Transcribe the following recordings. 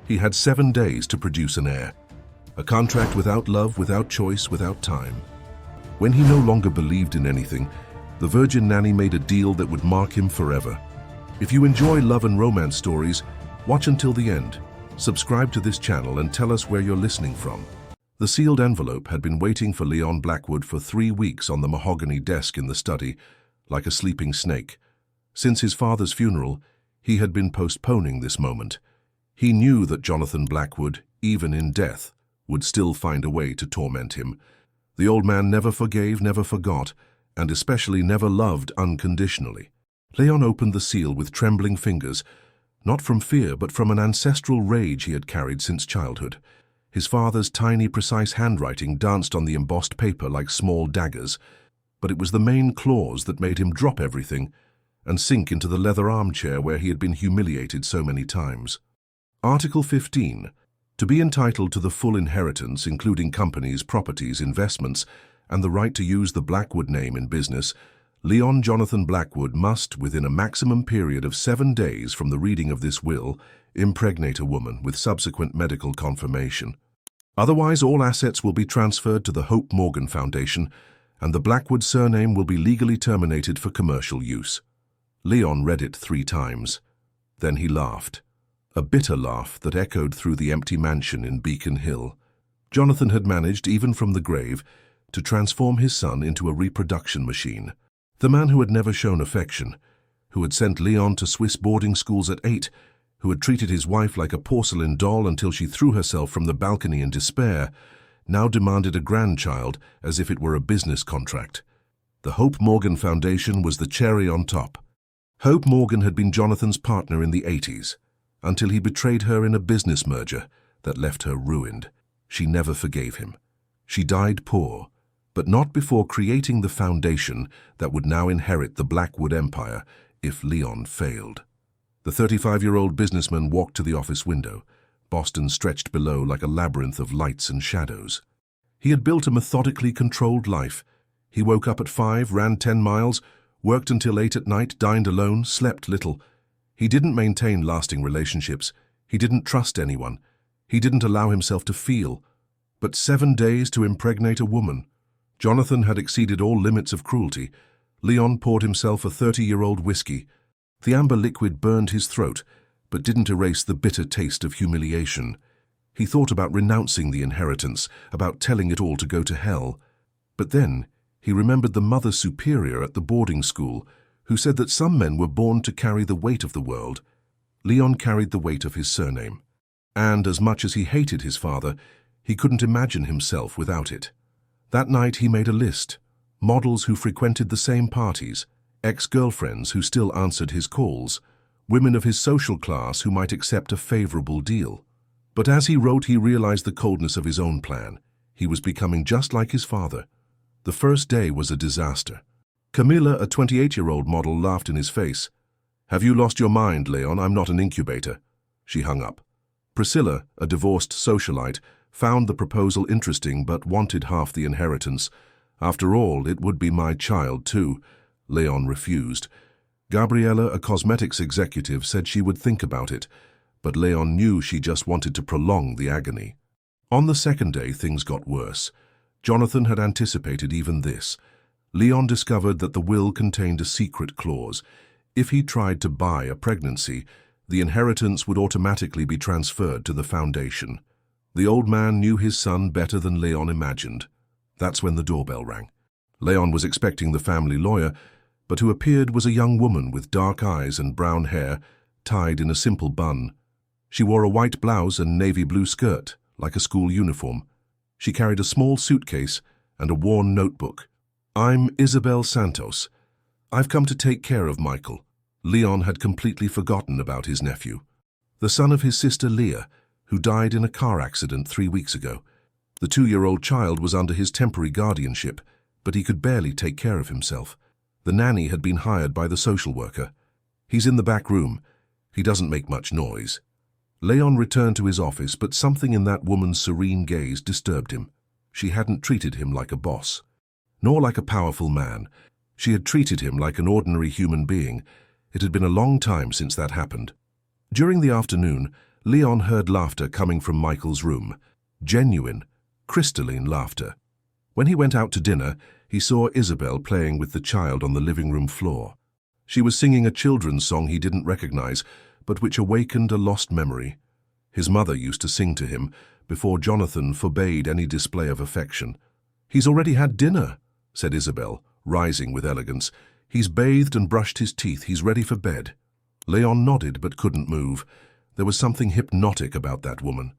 He had 7 days to produce an heir. A contract without love, without choice, without time. When he no longer believed in anything, the Virgin Nanny made a deal that would mark him forever. If you enjoy love and romance stories, watch until the end. Subscribe to this channel and tell us where you're listening from. The sealed envelope had been waiting for Leon Blackwood for 3 weeks on the mahogany desk in the study, like a sleeping snake. Since his father's funeral, he had been postponing this moment. He knew that Jonathan Blackwood, even in death, would still find a way to torment him. The old man never forgave, never forgot, and especially never loved unconditionally. Leon opened the seal with trembling fingers, not from fear but from an ancestral rage he had carried since childhood. His father's tiny, precise handwriting danced on the embossed paper like small daggers, but it was the main clause that made him drop everything and sink into the leather armchair where he had been humiliated so many times. Article 15. To be entitled to the full inheritance, including companies, properties, investments, and the right to use the Blackwood name in business, Leon Jonathan Blackwood must, within a maximum period of 7 days from the reading of this will, impregnate a woman with subsequent medical confirmation. Otherwise, all assets will be transferred to the Hope Morgan Foundation, and the Blackwood surname will be legally terminated for commercial use. Leon read it 3 times. Then he laughed. A bitter laugh that echoed through the empty mansion in Beacon Hill. Jonathan had managed, even from the grave, to transform his son into a reproduction machine. The man who had never shown affection, who had sent Leon to Swiss boarding schools at 8, who had treated his wife like a porcelain doll until she threw herself from the balcony in despair, now demanded a grandchild as if it were a business contract. The Hope Morgan Foundation was the cherry on top. Hope Morgan had been Jonathan's partner in the 80s, until he betrayed her in a business merger that left her ruined. She never forgave him. She died poor, but not before creating the foundation that would now inherit the Blackwood empire if Leon failed. The 35-year-old businessman walked to the office window, Boston stretched below like a labyrinth of lights and shadows. He had built a methodically controlled life. He woke up at 5, ran 10 miles, worked until 8 at night, dined alone, slept little. He didn't maintain lasting relationships. He didn't trust anyone. He didn't allow himself to feel. But 7 days to impregnate a woman. Jonathan had exceeded all limits of cruelty. Leon poured himself a 30-year-old whiskey. The amber liquid burned his throat, but didn't erase the bitter taste of humiliation. He thought about renouncing the inheritance, about telling it all to go to hell. But then he remembered the mother superior at the boarding school, who said that some men were born to carry the weight of the world. Leon carried the weight of his surname. And as much as he hated his father, he couldn't imagine himself without it. That night he made a list. Models who frequented the same parties, ex-girlfriends who still answered his calls, women of his social class who might accept a favorable deal. But as he wrote, he realized the coldness of his own plan. He was becoming just like his father. The first day was a disaster. Camilla, a 28-year-old model, laughed in his face. "Have you lost your mind, Leon? I'm not an incubator." She hung up. Priscilla, a divorced socialite, found the proposal interesting but wanted half the inheritance. "After all, it would be my child too." Leon refused. Gabriella, a cosmetics executive, said she would think about it, but Leon knew she just wanted to prolong the agony. On the second day, things got worse. Jonathan had anticipated even this. Leon discovered that the will contained a secret clause. If he tried to buy a pregnancy, the inheritance would automatically be transferred to the foundation. The old man knew his son better than Leon imagined. That's when the doorbell rang. Leon was expecting the family lawyer, but who appeared was a young woman with dark eyes and brown hair, tied in a simple bun. She wore a white blouse and navy blue skirt, like a school uniform. She carried a small suitcase and a worn notebook. "I'm Isabel Santos. I've come to take care of Michael." Leon had completely forgotten about his nephew, the son of his sister Leah, who died in a car accident 3 weeks ago. The 2-year-old child was under his temporary guardianship, but he could barely take care of himself. The nanny had been hired by the social worker. "He's in the back room. He doesn't make much noise." Leon returned to his office, but something in that woman's serene gaze disturbed him. She hadn't treated him like a boss, nor like a powerful man. She had treated him like an ordinary human being. It had been a long time since that happened. During the afternoon, Leon heard laughter coming from Michael's room. Genuine, crystalline laughter. When he went out to dinner, he saw Isabel playing with the child on the living room floor. She was singing a children's song he didn't recognize, but which awakened a lost memory. His mother used to sing to him before Jonathan forbade any display of affection. "He's already had dinner," said Isabel, rising with elegance. "He's bathed and brushed his teeth. He's ready for bed." Leon nodded but couldn't move. There was something hypnotic about that woman.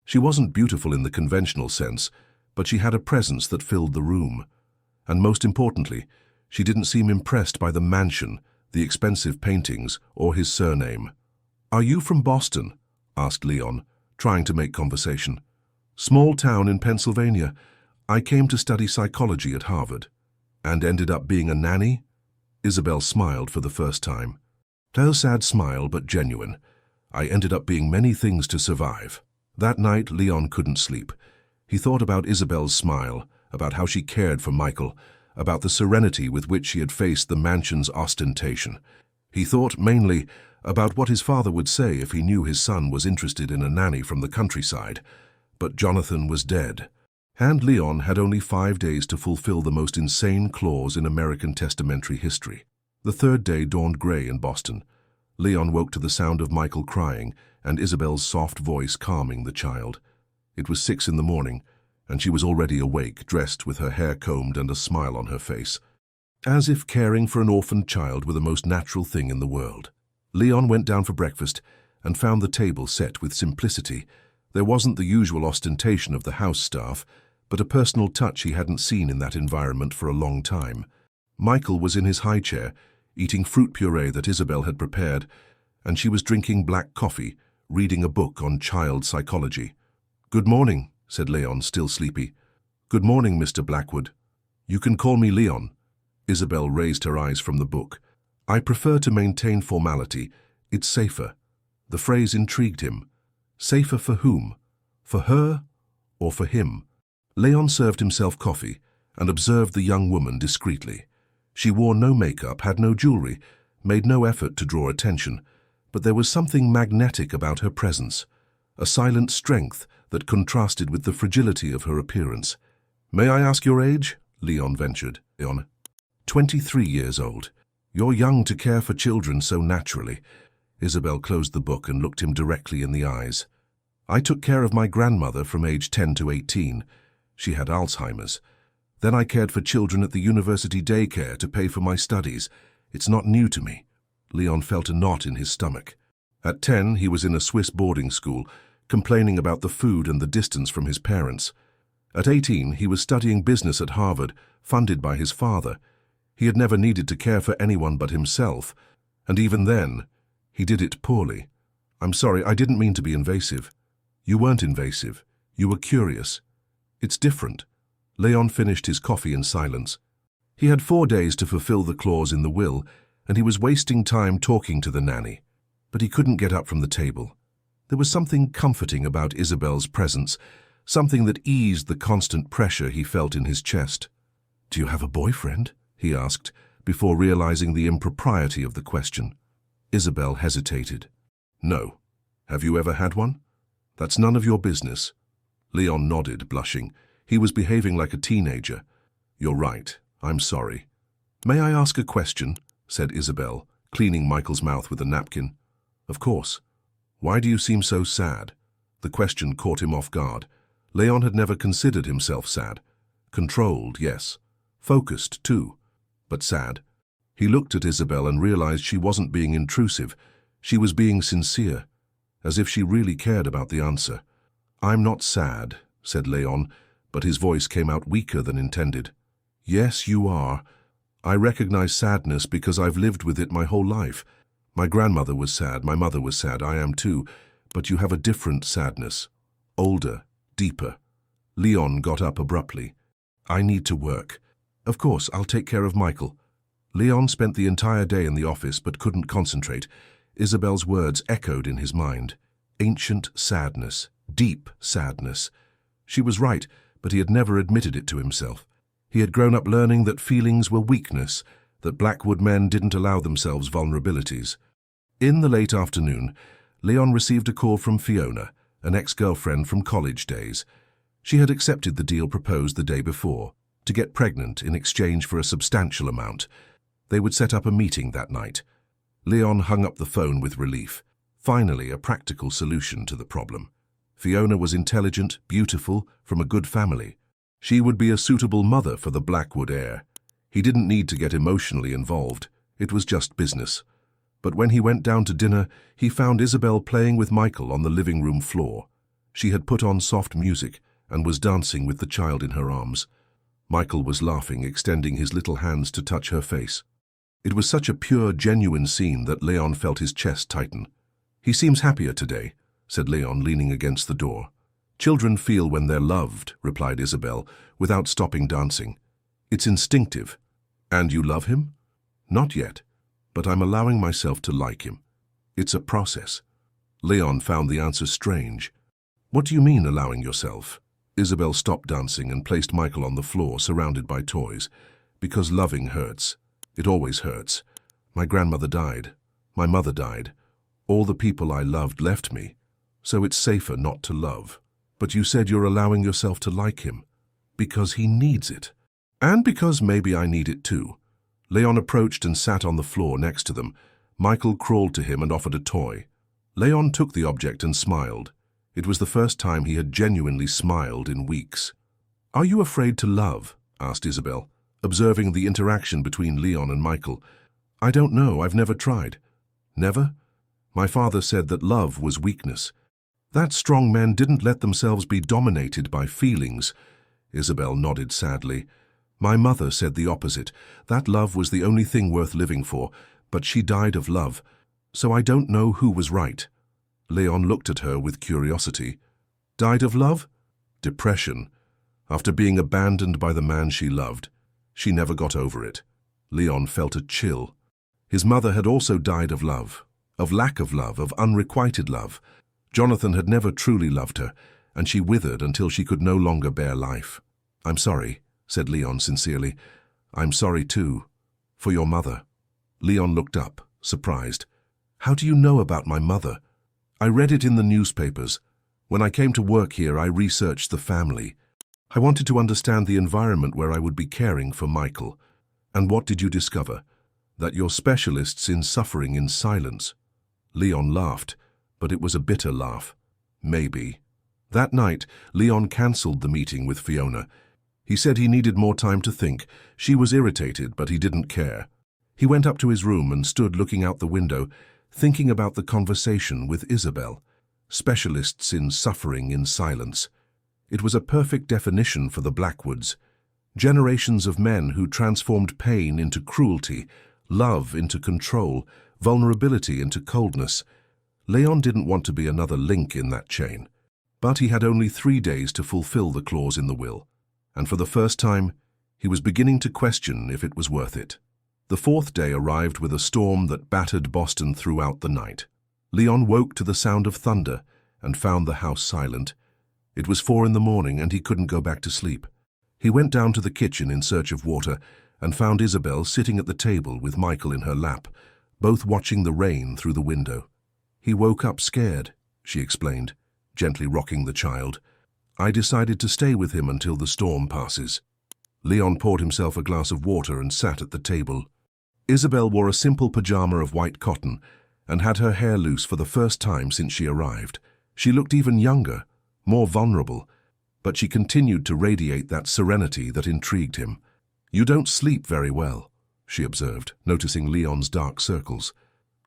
She wasn't beautiful in the conventional sense, but she had a presence that filled the room. And most importantly, she didn't seem impressed by the mansion, the expensive paintings, or his surname. "Are you from Boston?" asked Leon, trying to make conversation. "Small town in Pennsylvania. I came to study psychology at Harvard." "And ended up being a nanny?" Isabel smiled for the first time. A sad smile, but genuine. "I ended up being many things to survive." That night, Leon couldn't sleep. He thought about Isabel's smile, about how she cared for Michael, about the serenity with which she had faced the mansion's ostentation. He thought mainly about what his father would say if he knew his son was interested in a nanny from the countryside. But Jonathan was dead, and Leon had only 5 days to fulfill the most insane clause in American testamentary history. The third day dawned gray in Boston. Leon woke to the sound of Michael crying and Isabel's soft voice calming the child. It was 6 in the morning, and she was already awake, dressed with her hair combed and a smile on her face, as if caring for an orphaned child were the most natural thing in the world. Leon went down for breakfast and found the table set with simplicity. There wasn't the usual ostentation of the house staff, but a personal touch he hadn't seen in that environment for a long time. Michael was in his high chair, eating fruit puree that Isabel had prepared, and she was drinking black coffee, reading a book on child psychology. "Good morning," said Leon, still sleepy. "Good morning, Mr. Blackwood." "You can call me Leon." Isabel raised her eyes from the book. "I prefer to maintain formality. It's safer." The phrase intrigued him. Safer for whom? For her or for him? Leon served himself coffee and observed the young woman discreetly. She wore no makeup, had no jewelry, made no effort to draw attention, but there was something magnetic about her presence, a silent strength that contrasted with the fragility of her appearance. "May I ask your age?" Leon ventured. "Leon, 23 years old. You're young to care for children so naturally." Isabel closed the book and looked him directly in the eyes. "I took care of my grandmother from age 10 to 18. She had Alzheimer's. Then I cared for children at the university daycare to pay for my studies. It's not new to me." Leon felt a knot in his stomach. At 10, he was in a Swiss boarding school, complaining about the food and the distance from his parents. At 18, he was studying business at Harvard, funded by his father. He had never needed to care for anyone but himself, and even then, he did it poorly. "I'm sorry, I didn't mean to be invasive." "You weren't invasive. You were curious. It's different." Leon finished his coffee in silence. He had 4 days to fulfill the clause in the will, and he was wasting time talking to the nanny. But he couldn't get up from the table. There was something comforting about Isabel's presence, something that eased the constant pressure he felt in his chest. "Do you have a boyfriend?" he asked, before realizing the impropriety of the question. Isabel hesitated. "No. Have you ever had one?" "That's none of your business." Leon nodded, blushing. He was behaving like a teenager. "You're right. I'm sorry." "May I ask a question?" said Isabel, cleaning Michael's mouth with a napkin. "Of course. Why do you seem so sad?" The question caught him off guard. Leon had never considered himself sad. Controlled, yes. Focused, too. But sad. He looked at Isabel and realized she wasn't being intrusive. She was being sincere, as if she really cared about the answer. "I'm not sad," said Leon, but his voice came out weaker than intended. "Yes, you are. I recognize sadness because I've lived with it my whole life. My grandmother was sad, my mother was sad, I am too, but you have a different sadness. Older, deeper." Leon got up abruptly. "I need to work. Of course, I'll take care of Michael." Leon spent the entire day in the office but couldn't concentrate. Isabel's words echoed in his mind. Ancient sadness, deep sadness. She was right, but he had never admitted it to himself. He had grown up learning that feelings were weakness, that Blackwood men didn't allow themselves vulnerabilities. In the late afternoon, Leon received a call from Fiona, an ex-girlfriend from college days. She had accepted the deal proposed the day before, to get pregnant in exchange for a substantial amount. They would set up a meeting that night. Leon hung up the phone with relief. Finally, a practical solution to the problem. Fiona was intelligent, beautiful, from a good family. She would be a suitable mother for the Blackwood heir. He didn't need to get emotionally involved. It was just business. But when he went down to dinner, he found Isabel playing with Michael on the living room floor. She had put on soft music and was dancing with the child in her arms. Michael was laughing, extending his little hands to touch her face. It was such a pure, genuine scene that Leon felt his chest tighten. "He seems happier today," said Leon, leaning against the door. "Children feel when they're loved," replied Isabel, without stopping dancing. "It's instinctive." "And you love him?" "Not yet, but I'm allowing myself to like him. It's a process." Leon found the answer strange. "What do you mean, allowing yourself?" Isabel stopped dancing and placed Michael on the floor, surrounded by toys. "Because loving hurts. It always hurts. My grandmother died. My mother died. All the people I loved left me. So it's safer not to love." "But you said you're allowing yourself to like him." "Because he needs it. And because maybe I need it too." Leon approached and sat on the floor next to them. Michael crawled to him and offered a toy. Leon took the object and smiled. It was the first time he had genuinely smiled in weeks. "Are you afraid to love?" asked Isabel, observing the interaction between Leon and Michael. "I don't know, I've never tried." "Never?" "My father said that love was weakness. That strong men didn't let themselves be dominated by feelings." Isabel nodded sadly. "My mother said the opposite, that love was the only thing worth living for, but she died of love, so I don't know who was right." Leon looked at her with curiosity. "Died of love?" "Depression. After being abandoned by the man she loved. She never got over it." Leon felt a chill. His mother had also died of love, of lack of love, of unrequited love. Jonathan had never truly loved her, and she withered until she could no longer bear life. "I'm sorry," said Leon sincerely. "I'm sorry too. For your mother." Leon looked up, surprised. "How do you know about my mother?" "I read it in the newspapers. When I came to work here, I researched the family. I wanted to understand the environment where I would be caring for Michael." "And what did you discover?" "That you're specialists in suffering in silence." Leon laughed, but it was a bitter laugh. "Maybe." That night, Leon cancelled the meeting with Fiona. He said he needed more time to think. She was irritated, but he didn't care. He went up to his room and stood looking out the window, thinking about the conversation with Isabel. Specialists in suffering in silence. It was a perfect definition for the Blackwoods. Generations of men who transformed pain into cruelty, love into control, vulnerability into coldness. Leon didn't want to be another link in that chain. But he had only 3 days to fulfill the clause in the will. And for the first time, he was beginning to question if it was worth it. The 4th day arrived with a storm that battered Boston throughout the night. Leon woke to the sound of thunder and found the house silent. It was 4 in the morning and he couldn't go back to sleep. He went down to the kitchen in search of water and found Isabel sitting at the table with Michael in her lap, both watching the rain through the window. "He woke up scared," she explained, gently rocking the child. "I decided to stay with him until the storm passes." Leon poured himself a glass of water and sat at the table. Isabel wore a simple pajama of white cotton and had her hair loose for the first time since she arrived. She looked even younger, more vulnerable, but she continued to radiate that serenity that intrigued him. "You don't sleep very well," she observed, noticing Leon's dark circles.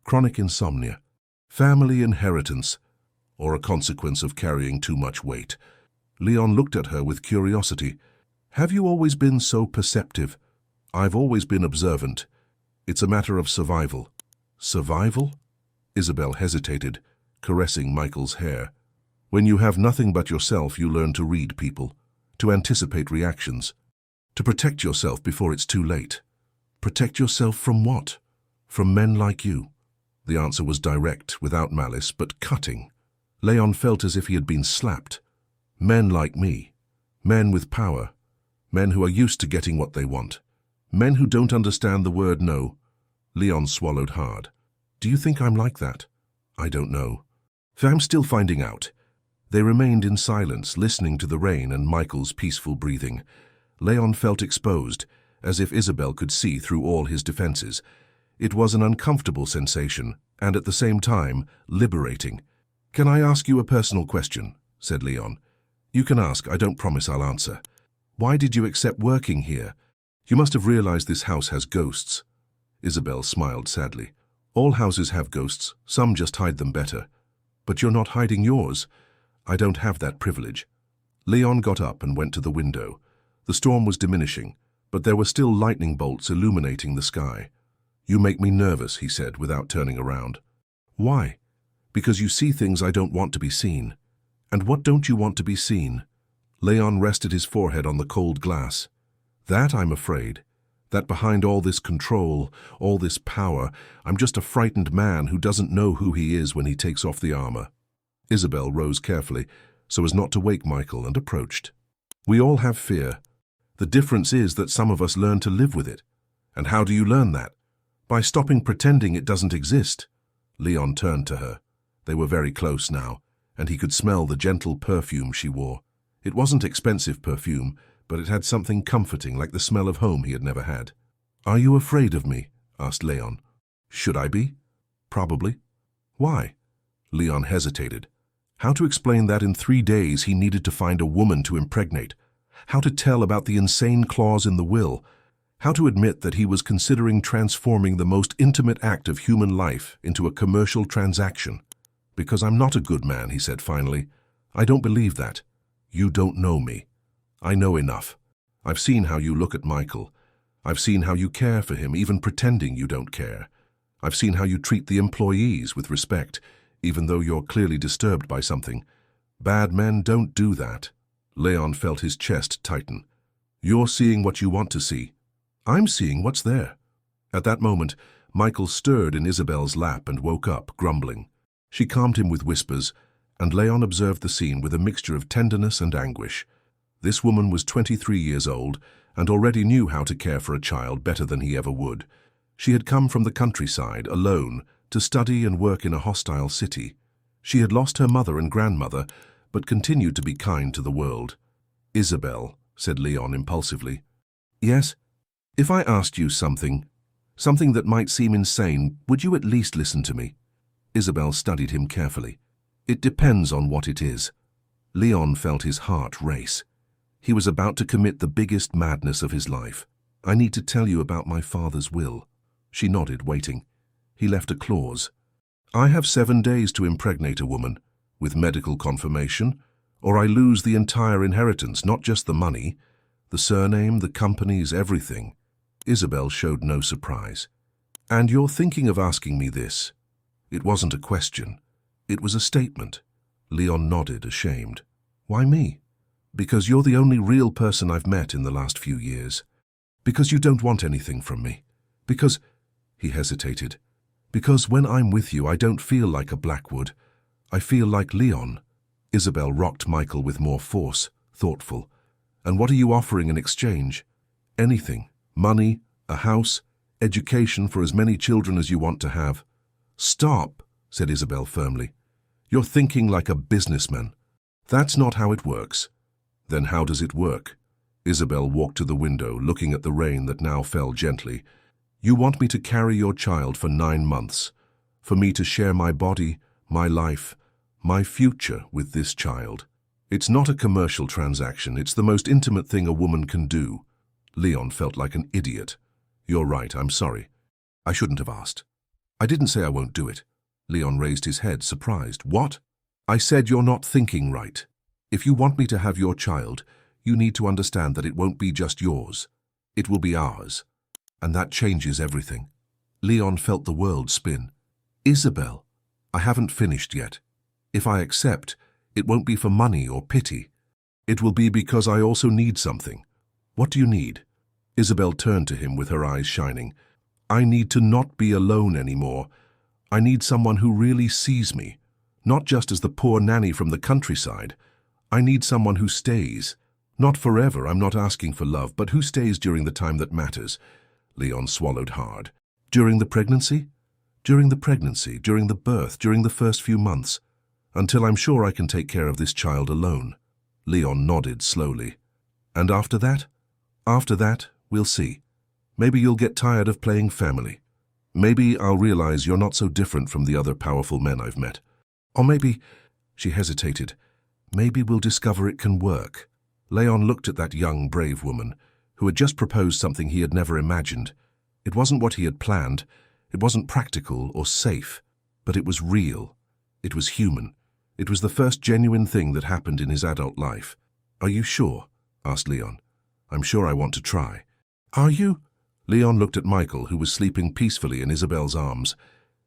"Chronic insomnia, family inheritance, or a consequence of carrying too much weight." Leon looked at her with curiosity. "Have you always been so perceptive?" "I've always been observant. It's a matter of survival." "Survival?" Isabel hesitated, caressing Michael's hair. "When you have nothing but yourself, you learn to read people, to anticipate reactions, to protect yourself before it's too late." "Protect yourself from what?" "From men like you." The answer was direct, without malice, but cutting. Leon felt as if he had been slapped. "Men like me. Men with power. Men who are used to getting what they want. Men who don't understand the word no." Leon swallowed hard. "Do you think I'm like that?" "I don't know." I'm still finding out. They remained in silence, listening to the rain and Michael's peaceful breathing. Leon felt exposed, as if Isabel could see through all his defenses. It was an uncomfortable sensation, and at the same time, liberating. "Can I ask you a personal question?" said Leon. "You can ask, I don't promise I'll answer. Why did you accept working here? You must have realized this house has ghosts." Isabel smiled sadly. "All houses have ghosts, some just hide them better. But you're not hiding yours. I don't have that privilege." Leon got up and went to the window. The storm was diminishing, but there were still lightning bolts illuminating the sky. "You make me nervous," he said, without turning around. "Why?" "Because you see things I don't want to be seen." "And what don't you want to be seen?" Leon rested his forehead on the cold glass. "That, I'm afraid. That behind all this control, all this power, I'm just a frightened man who doesn't know who he is when he takes off the armor." Isabel rose carefully, so as not to wake Michael, and approached. "We all have fear. The difference is that some of us learn to live with it. And how do you learn that? By stopping pretending it doesn't exist." Leon turned to her. They were very close now, and he could smell the gentle perfume she wore. It wasn't expensive perfume, but it had something comforting, like the smell of home he had never had. "Are you afraid of me?" asked Leon. "Should I be?" "Probably." "Why?" Leon hesitated. How to explain that in 3 days he needed to find a woman to impregnate? How to tell about the insane clause in the will? How to admit that he was considering transforming the most intimate act of human life into a commercial transaction? "Because I'm not a good man," he said finally. "I don't believe that. You don't know me. I know enough. I've seen how you look at Michael. I've seen how you care for him, even pretending you don't care. I've seen how you treat the employees with respect, even though you're clearly disturbed by something. Bad men don't do that." Leon felt his chest tighten. "You're seeing what you want to see. I'm seeing what's there." At that moment, Michael stirred in Isabel's lap and woke up, grumbling. She calmed him with whispers, and Leon observed the scene with a mixture of tenderness and anguish. This woman was 23 years old and already knew how to care for a child better than he ever would. She had come from the countryside, alone, to study and work in a hostile city. She had lost her mother and grandmother, but continued to be kind to the world. "Isabel," said Leon impulsively. "Yes? If I asked you something that might seem insane, would you at least listen to me?" Isabel studied him carefully. "It depends on what it is." Leon felt his heart race. He was about to commit the biggest madness of his life. "I need to tell you about my father's will." She nodded, waiting. He left a clause. "I have 7 days to impregnate a woman, with medical confirmation, or I lose the entire inheritance, not just the money, the surname, the companies, everything." Isabel showed no surprise. "And you're thinking of asking me this?" It wasn't a question. It was a statement. Leon nodded, ashamed. "Why me?" "Because you're the only real person I've met in the last few years. Because you don't want anything from me. Because—" he hesitated. "Because when I'm with you, I don't feel like a Blackwood. I feel like Leon." Isabel rocked Michael with more force, thoughtful. "And what are you offering in exchange?" "Anything. Money, a house, education for as many children as you want to have." "Stop," said Isabel firmly. "You're thinking like a businessman. That's not how it works." "Then how does it work?" Isabel walked to the window, looking at the rain that now fell gently. "You want me to carry your child for 9 months, for me to share my body, my life, my future with this child. It's not a commercial transaction. It's the most intimate thing a woman can do." Leon felt like an idiot. "You're right, I'm sorry. I shouldn't have asked." "I didn't say I won't do it." Leon raised his head, surprised. "What?" "I said you're not thinking right. If you want me to have your child, you need to understand that it won't be just yours. It will be ours. And that changes everything." Leon felt the world spin. "Isabel, I haven't finished yet. If I accept, it won't be for money or pity. It will be because I also need something." "What do you need?" Isabel turned to him with her eyes shining. "I need to not be alone anymore. I need someone who really sees me, not just as the poor nanny from the countryside. I need someone who stays. Not forever, I'm not asking for love, but who stays during the time that matters." Leon swallowed hard. "During the pregnancy?" "During the pregnancy, during the birth, during the first few months. Until I'm sure I can take care of this child alone. Leon nodded slowly. And after that? After that, we'll see. Maybe you'll get tired of playing family. Maybe I'll realize you're not so different from the other powerful men I've met. Or maybe, she hesitated, maybe we'll discover it can work. Leon looked at that young, brave woman, who had just proposed something he had never imagined. It wasn't what he had planned, it wasn't practical or safe, but it was real. It was human. It was the first genuine thing that happened in his adult life. Are you sure? Asked Leon. I'm sure I want to try. Are you? Leon looked at Michael, who was sleeping peacefully in Isabel's arms.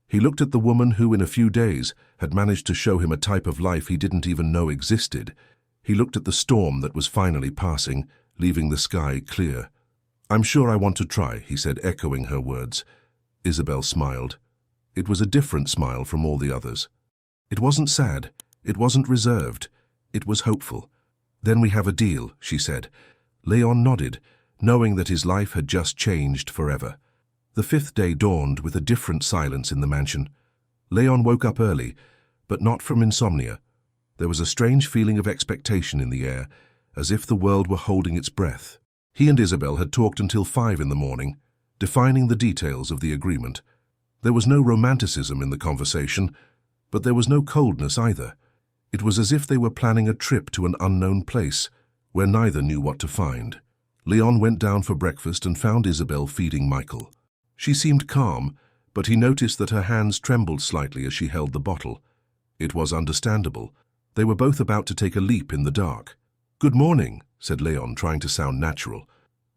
He looked at the woman who, in a few days, had managed to show him a type of life he didn't even know existed. He looked at the storm that was finally passing, leaving the sky clear. I'm sure I want to try, he said, echoing her words. Isabel smiled. It was a different smile from all the others. It wasn't sad. It wasn't reserved. It was hopeful. Then we have a deal, she said. Leon nodded, knowing that his life had just changed forever. The fifth day dawned with a different silence in the mansion. Leon woke up early, but not from insomnia. There was a strange feeling of expectation in the air, as if the world were holding its breath. He and Isabel had talked until 5 in the morning, defining the details of the agreement. There was no romanticism in the conversation, but there was no coldness either. It was as if they were planning a trip to an unknown place, where neither knew what to find. Leon went down for breakfast and found Isabel feeding Michael. She seemed calm, but he noticed that her hands trembled slightly as she held the bottle. It was understandable. They were both about to take a leap in the dark. Good morning, said Leon, trying to sound natural.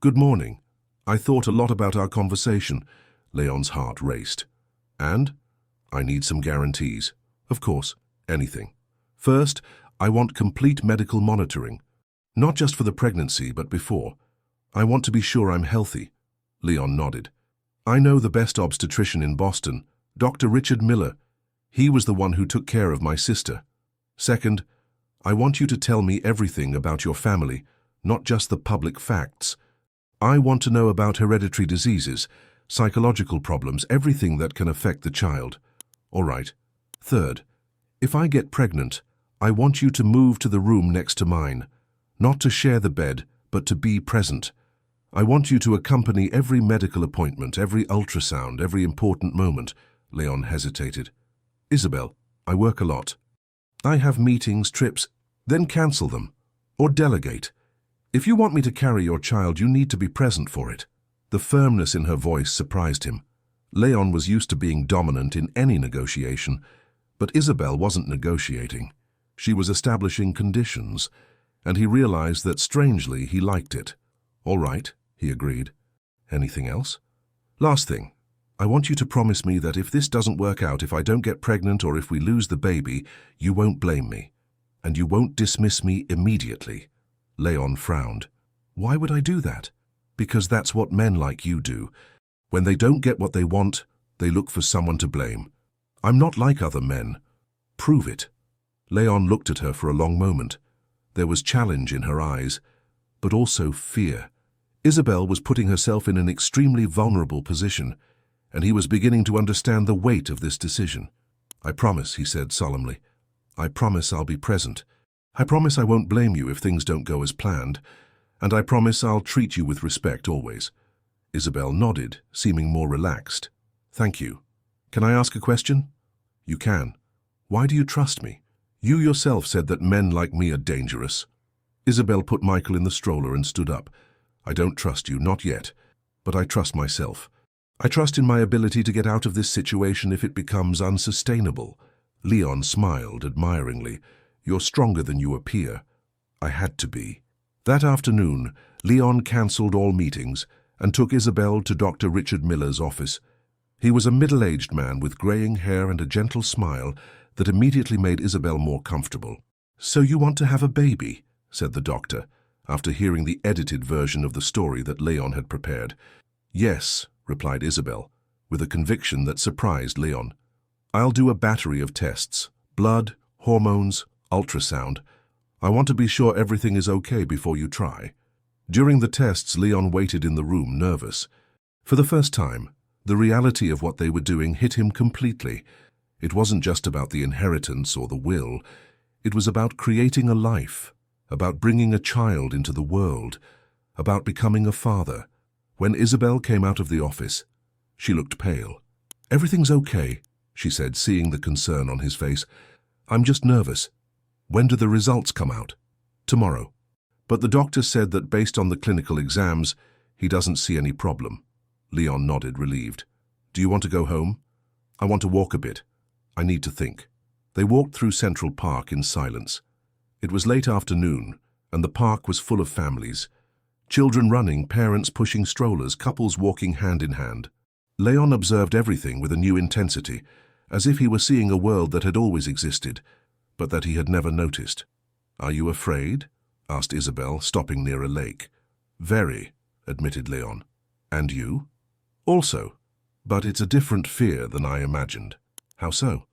Good morning. I thought a lot about our conversation. Leon's heart raced. And? I need some guarantees. Of course, anything. First, I want complete medical monitoring. Not just for the pregnancy, but before. I want to be sure I'm healthy. Leon nodded. I know the best obstetrician in Boston, Dr. Richard Miller. He was the one who took care of my sister. Second, I want you to tell me everything about your family, not just the public facts. I want to know about hereditary diseases, psychological problems, everything that can affect the child. All right. Third, if I get pregnant, I want you to move to the room next to mine. Not to share the bed, but to be present. I want you to accompany every medical appointment, every ultrasound, every important moment. Leon hesitated. Isabel, I work a lot. I have meetings, trips, then cancel them. Or delegate. If you want me to carry your child, you need to be present for it. The firmness in her voice surprised him. Leon was used to being dominant in any negotiation, but Isabel wasn't negotiating. She was establishing conditions, and he realized that, strangely, he liked it. All right, he agreed. Anything else? Last thing. I want you to promise me that if this doesn't work out, if I don't get pregnant or if we lose the baby, you won't blame me. And you won't dismiss me immediately. Leon frowned. Why would I do that? Because that's what men like you do. When they don't get what they want, they look for someone to blame. I'm not like other men. Prove it. Leon looked at her for a long moment. There was challenge in her eyes, but also fear. Isabel was putting herself in an extremely vulnerable position, and he was beginning to understand the weight of this decision. I promise, he said solemnly. I promise I'll be present. I promise I won't blame you if things don't go as planned, and I promise I'll treat you with respect always. Isabel nodded, seeming more relaxed. Thank you. Can I ask a question? You can. Why do you trust me? You yourself said that men like me are dangerous. Isabel put Michael in the stroller and stood up. I don't trust you, not yet, but I trust myself. I trust in my ability to get out of this situation if it becomes unsustainable. Leon smiled admiringly. You're stronger than you appear. I had to be. That afternoon, Leon cancelled all meetings and took Isabel to Dr. Richard Miller's office. He was a middle-aged man with graying hair and a gentle smile that immediately made Isabel more comfortable. So you want to have a baby, said the doctor, after hearing the edited version of the story that Leon had prepared. Yes, replied Isabel, with a conviction that surprised Leon. I'll do a battery of tests. Blood, hormones, ultrasound. I want to be sure everything is okay before you try. During the tests, Leon waited in the room, nervous. For the first time, the reality of what they were doing hit him completely. It wasn't just about the inheritance or the will. It was about creating a life, about bringing a child into the world, about becoming a father. When Isabel came out of the office, she looked pale. "Everything's okay," she said, seeing the concern on his face. "I'm just nervous. When do the results come out?" "Tomorrow. But the doctor said that based on the clinical exams, he doesn't see any problem." Leon nodded, relieved. "Do you want to go home?" "I want to walk a bit. I need to think." They walked through Central Park in silence. It was late afternoon, and the park was full of families. Children running, parents pushing strollers, couples walking hand in hand. Leon observed everything with a new intensity, as if he were seeing a world that had always existed, but that he had never noticed. "Are you afraid?" asked Isabel, stopping near a lake. "Very," admitted Leon. "And you?" "Also. But it's a different fear than I imagined." "How so?"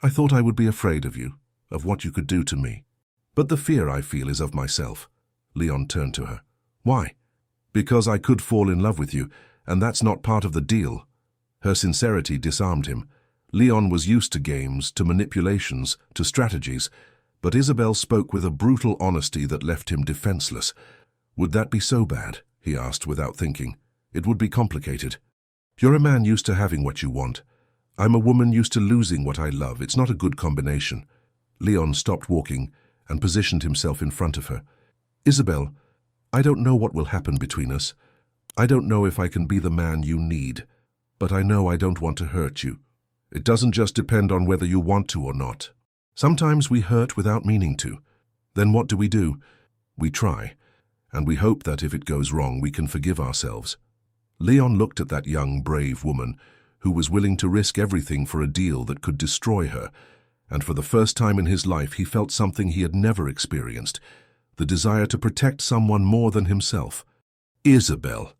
"I thought I would be afraid of you, of what you could do to me. But the fear I feel is of myself." Leon turned to her. "Why?" "Because I could fall in love with you, and that's not part of the deal." Her sincerity disarmed him. Leon was used to games, to manipulations, to strategies, but Isabel spoke with a brutal honesty that left him defenseless. "Would that be so bad?" he asked without thinking. "It would be complicated. You're a man used to having what you want. I'm a woman used to losing what I love. It's not a good combination." Leon stopped walking and positioned himself in front of her. "Isabel, I don't know what will happen between us. I don't know if I can be the man you need, but I know I don't want to hurt you. It doesn't just depend on whether you want to or not. Sometimes we hurt without meaning to. Then what do? We try, and we hope that if it goes wrong, we can forgive ourselves." Leon looked at that young, brave woman who was willing to risk everything for a deal that could destroy her, and for the first time in his life he felt something he had never experienced, the desire to protect someone more than himself. "Isabel,"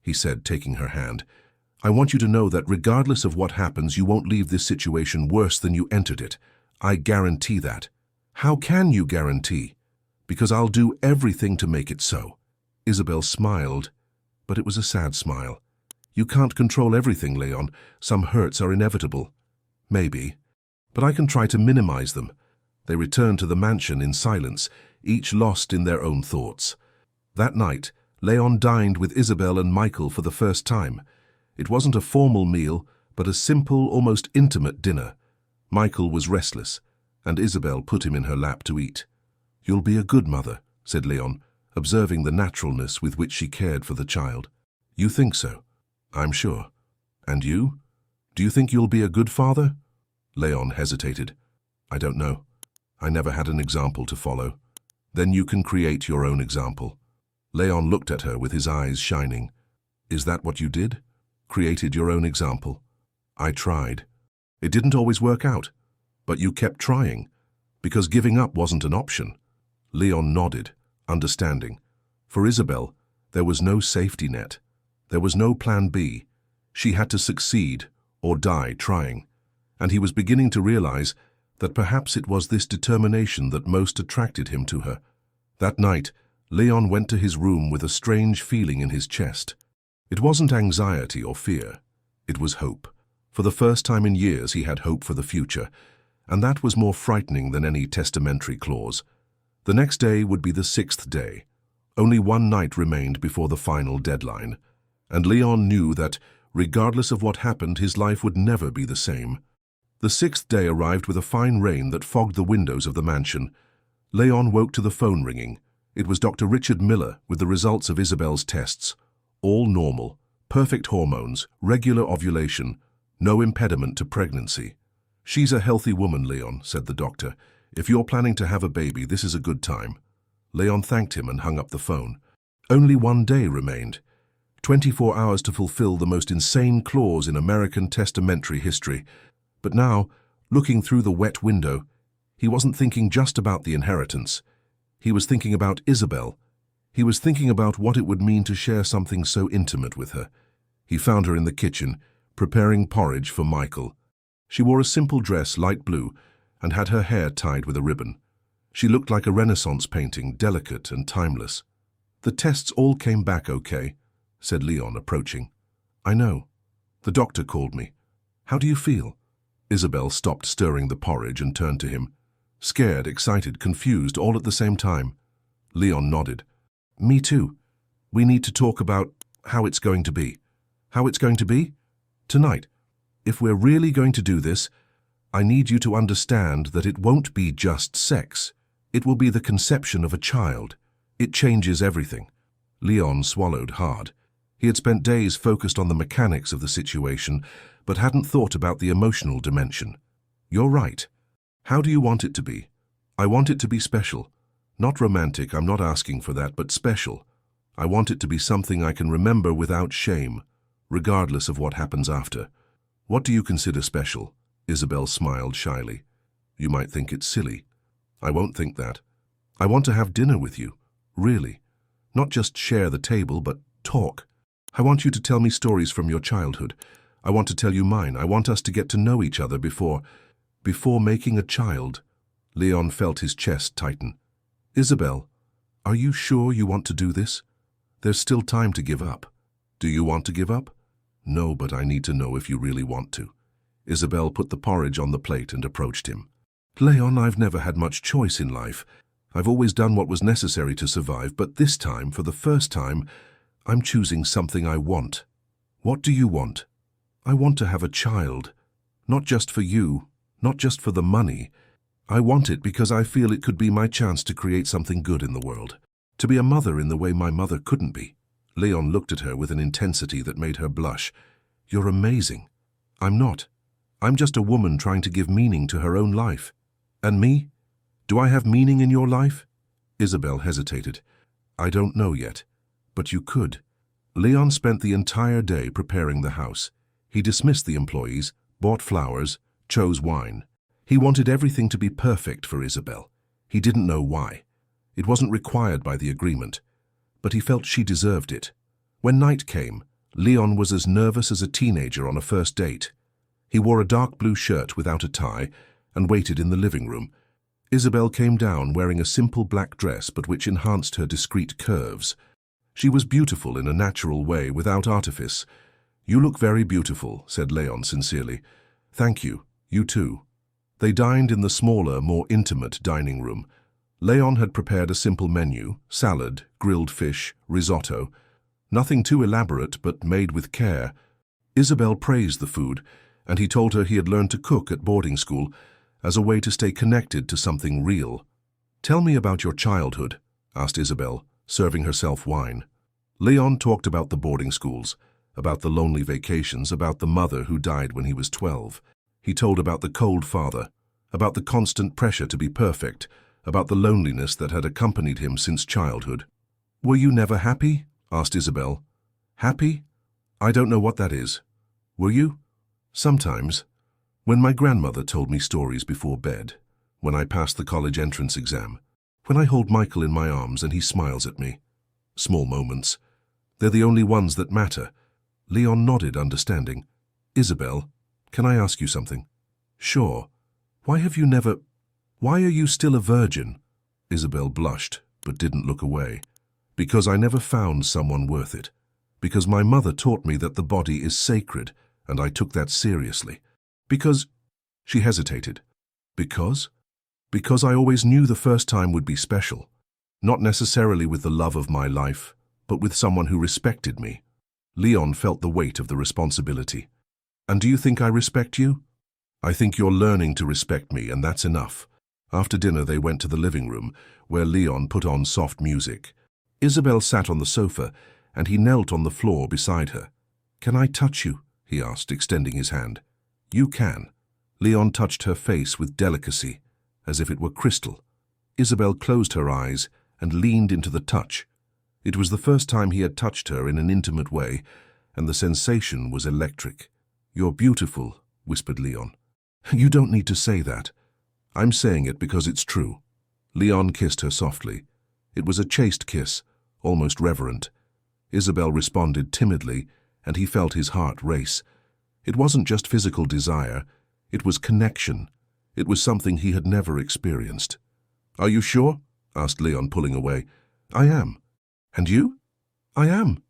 he said, taking her hand, "I want you to know that regardless of what happens, you won't leave this situation worse than you entered it. I guarantee that." "How can you guarantee?" "Because I'll do everything to make it so." Isabel smiled, but it was a sad smile. "You can't control everything, Leon. Some hurts are inevitable." "Maybe, but I can try to minimize them." They returned to the mansion in silence, each lost in their own thoughts. That night, Leon dined with Isabel and Michael for the first time. It wasn't a formal meal, but a simple, almost intimate dinner. Michael was restless, and Isabel put him in her lap to eat. "You'll be a good mother," said Leon, observing the naturalness with which she cared for the child. "You think so?" "I'm sure. And you? Do you think you'll be a good father?" Leon hesitated. "I don't know. I never had an example to follow." "Then you can create your own example." Leon looked at her with his eyes shining. "Is that what you did? Created your own example?" "I tried. It didn't always work out. But you kept trying, because giving up wasn't an option." Leon nodded, understanding. For Isabel, there was no safety net. There was no plan B. She had to succeed or die trying. And he was beginning to realize that perhaps it was this determination that most attracted him to her. That night, Leon went to his room with a strange feeling in his chest. It wasn't anxiety or fear. It was hope. For the first time in years, he had hope for the future, and that was more frightening than any testamentary clause. The next day would be the 6th day. Only one night remained before the final deadline, and Leon knew that, regardless of what happened, his life would never be the same. The 6th day arrived with a fine rain that fogged the windows of the mansion. Leon woke to the phone ringing. It was Dr. Richard Miller with the results of Isabel's tests. All normal, perfect hormones, regular ovulation, no impediment to pregnancy. "She's a healthy woman, Leon," said the doctor. "If you're planning to have a baby, this is a good time." Leon thanked him and hung up the phone. Only one day remained. 24 hours to fulfill the most insane clause in American testamentary history. But now, looking through the wet window, he wasn't thinking just about the inheritance. He was thinking about Isabel. He was thinking about what it would mean to share something so intimate with her. He found her in the kitchen, preparing porridge for Michael. She wore a simple dress, light blue, and had her hair tied with a ribbon. She looked like a Renaissance painting, delicate and timeless. "The tests all came back okay," said Leon, approaching. "I know. The doctor called me. How do you feel?" Isabel stopped stirring the porridge and turned to him. Scared, excited, confused, all at the same time. Leon nodded. Me too. We need to talk about how it's going to be. How it's going to be? Tonight. If we're really going to do this, I need you to understand that it won't be just sex. It will be the conception of a child. It changes everything. Leon swallowed hard. He had spent days focused on the mechanics of the situation, but hadn't thought about the emotional dimension. You're right. How do you want it to be? I want it to be special. Not romantic, I'm not asking for that, but special. I want it to be something I can remember without shame, regardless of what happens after. What do you consider special? Isabel smiled shyly. You might think it's silly. I won't think that. I want to have dinner with you, really. Not just share the table, but talk. I want you to tell me stories from your childhood. I want to tell you mine. I want us to get to know each other before making a child. Leon felt his chest tighten. Isabel, are you sure you want to do this? There's still time to give up. Do you want to give up? No, but I need to know if you really want to. Isabel put the porridge on the plate and approached him. Leon, I've never had much choice in life. I've always done what was necessary to survive, but this time, for the first time, I'm choosing something I want. What do you want? I want to have a child. Not just for you, not just for the money. I want it because I feel it could be my chance to create something good in the world. To be a mother in the way my mother couldn't be. Leon looked at her with an intensity that made her blush. You're amazing. I'm not. I'm just a woman trying to give meaning to her own life. And me? Do I have meaning in your life? Isabel hesitated. I don't know yet, but you could. Leon spent the entire day preparing the house. He dismissed the employees, bought flowers, chose wine. He wanted everything to be perfect for Isabel. He didn't know why. It wasn't required by the agreement, but he felt she deserved it. When night came, Leon was as nervous as a teenager on a first date. He wore a dark blue shirt without a tie and waited in the living room. Isabel came down wearing a simple black dress but which enhanced her discreet curves. She was beautiful in a natural way without artifice. You look very beautiful, said Leon sincerely. Thank you, you too. They dined in the smaller, more intimate dining room. Leon had prepared a simple menu, salad, grilled fish, risotto. Nothing too elaborate, but made with care. Isabel praised the food, and he told her he had learned to cook at boarding school as a way to stay connected to something real. Tell me about your childhood, asked Isabel, serving herself wine. Leon talked about the boarding schools, about the lonely vacations, about the mother who died when he was 12. He told about the cold father, about the constant pressure to be perfect, about the loneliness that had accompanied him since childhood. Were you never happy? Asked Isabel. Happy? I don't know what that is. Were you? Sometimes. When my grandmother told me stories before bed, when I passed the college entrance exam, when I hold Michael in my arms and he smiles at me. Small moments. They're the only ones that matter. Leon nodded, understanding. Isabel, can I ask you something? Sure. Why are you still a virgin? Isabel blushed, but didn't look away. Because I never found someone worth it. Because my mother taught me that the body is sacred, and I took that seriously. Because... She hesitated. Because? Because I always knew the first time would be special. Not necessarily with the love of my life, but with someone who respected me. Leon felt the weight of the responsibility. And do you think I respect you? I think you're learning to respect me, and that's enough. After dinner, they went to the living room, where Leon put on soft music. Isabel sat on the sofa, and he knelt on the floor beside her. Can I touch you? He asked, extending his hand. You can. Leon touched her face with delicacy, as if it were crystal. Isabel closed her eyes and leaned into the touch. It was the first time he had touched her in an intimate way, and the sensation was electric. You're beautiful, whispered Leon. You don't need to say that. I'm saying it because it's true. Leon kissed her softly. It was a chaste kiss, almost reverent. Isabel responded timidly, and he felt his heart race. It wasn't just physical desire, it was connection. It was something he had never experienced. Are you sure? Asked Leon, pulling away. I am. And you? I am.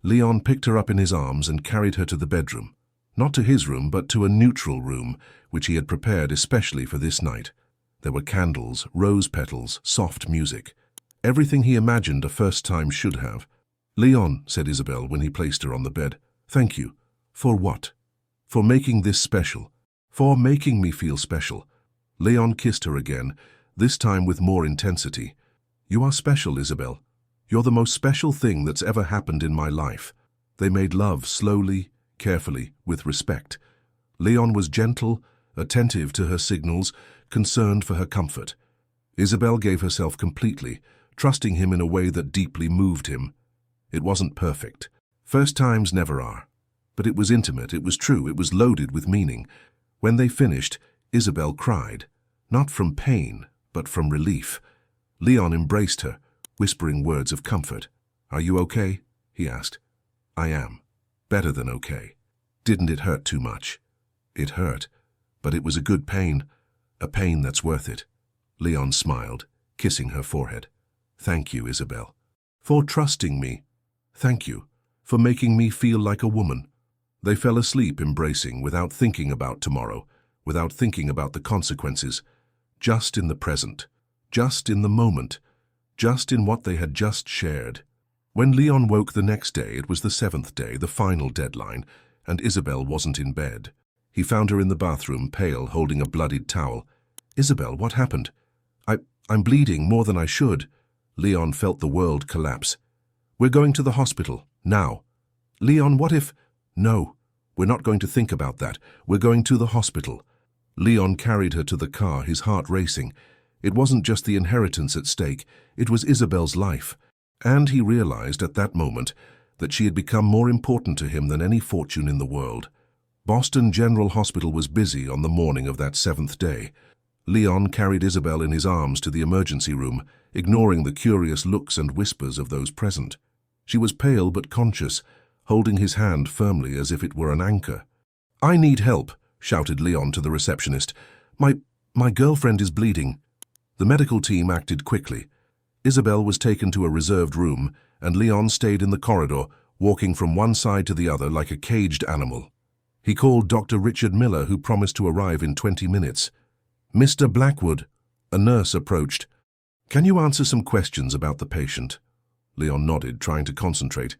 Leon picked her up in his arms and carried her to the bedroom. Not to his room, but to a neutral room, which he had prepared especially for this night. There were candles, rose petals, soft music. Everything he imagined a first time should have. "Leon," said Isabel when he placed her on the bed, "thank you." "For what?" "For making this special. For making me feel special." Leon kissed her again, this time with more intensity. "You are special, Isabel. You're the most special thing that's ever happened in my life." They made love slowly, carefully, with respect. Leon was gentle, attentive to her signals, concerned for her comfort. Isabel gave herself completely, trusting him in a way that deeply moved him. It wasn't perfect. First times never are. But it was intimate, it was true, it was loaded with meaning. When they finished, Isabel cried, not from pain, but from relief. Leon embraced her, whispering words of comfort. "Are you okay?" he asked. "I am. Better than okay." "Didn't it hurt too much?" "It hurt, but it was a good pain, a pain that's worth it." Leon smiled, kissing her forehead. "Thank you, Isabel. For trusting me. Thank you. For making me feel like a woman." They fell asleep embracing without thinking about tomorrow, without thinking about the consequences. Just in the present. Just in the moment. Just in what they had just shared. When Leon woke the next day, it was the 7th day, the final deadline, and Isabel wasn't in bed. He found her in the bathroom, pale, holding a bloodied towel. "Isabel, what happened?" I'm bleeding more than I should." Leon felt the world collapse. "We're going to the hospital, now." "Leon, what if—" "No, we're not going to think about that. We're going to the hospital." Leon carried her to the car, his heart racing. It wasn't just the inheritance at stake, it was Isabel's life. And he realized at that moment that she had become more important to him than any fortune in the world. Boston General Hospital was busy on the morning of that 7th day. Leon carried Isabel in his arms to the emergency room, ignoring the curious looks and whispers of those present. She was pale but conscious, holding his hand firmly as if it were an anchor. "I need help," shouted Leon to the receptionist. My girlfriend is bleeding." The medical team acted quickly. Isabel was taken to a reserved room, and Leon stayed in the corridor, walking from one side to the other like a caged animal. He called Dr. Richard Miller, who promised to arrive in 20 minutes. "Mr. Blackwood," a nurse approached. "Can you answer some questions about the patient?" Leon nodded, trying to concentrate.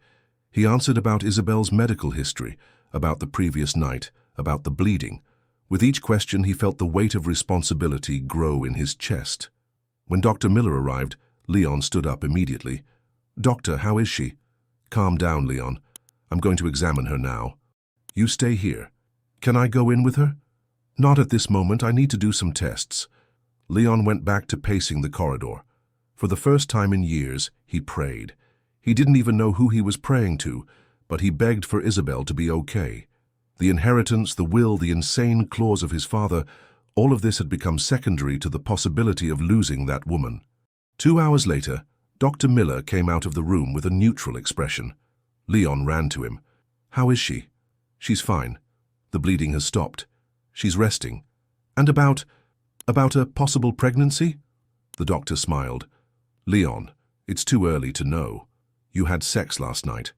He answered about Isabel's medical history, about the previous night, about the bleeding. With each question, he felt the weight of responsibility grow in his chest. When Dr. Miller arrived, Leon stood up immediately. "Doctor, how is she?" "Calm down, Leon. I'm going to examine her now." "You stay here. Can I go in with her?" "Not at this moment. I need to do some tests." Leon went back to pacing the corridor. For the first time in years, he prayed. He didn't even know who he was praying to, but he begged for Isabel to be okay. The inheritance, the will, the insane clause of his father, all of this had become secondary to the possibility of losing that woman. 2 hours later, Dr. Miller came out of the room with a neutral expression. Leon ran to him. "How is she?" "She's fine. The bleeding has stopped. She's resting." "And about a possible pregnancy?" The doctor smiled. "Leon, it's too early to know. You had sex last night.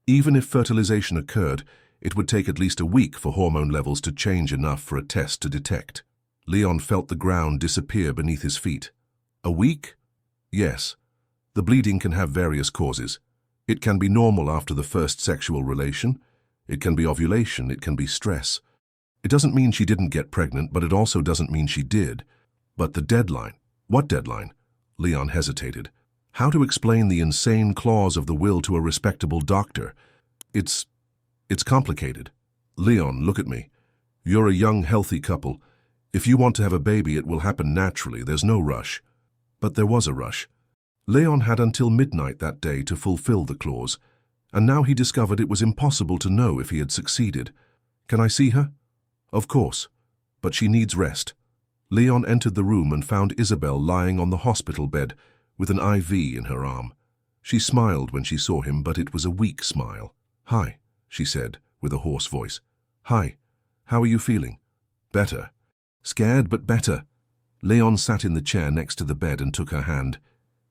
Even if fertilization occurred, it would take at least a week for hormone levels to change enough for a test to detect." Leon felt the ground disappear beneath his feet. "A week?" "Yes. The bleeding can have various causes. It can be normal after the first sexual relation. It can be ovulation. It can be stress. It doesn't mean she didn't get pregnant, but it also doesn't mean she did. But the deadline—" "What deadline?" Leon hesitated. How to explain the insane clause of the will to a respectable doctor? It's complicated. "Leon, look at me. You're a young, healthy couple. If you want to have a baby, it will happen naturally. There's no rush." But there was a rush. Leon had until midnight that day to fulfill the clause, and now he discovered it was impossible to know if he had succeeded. "Can I see her?" "Of course. But she needs rest." Leon entered the room and found Isabel lying on the hospital bed with an IV in her arm. She smiled when she saw him, but it was a weak smile. "Hi," she said, with a hoarse voice. "Hi. How are you feeling?" "Better." "Scared, but better." Leon sat in the chair next to the bed and took her hand.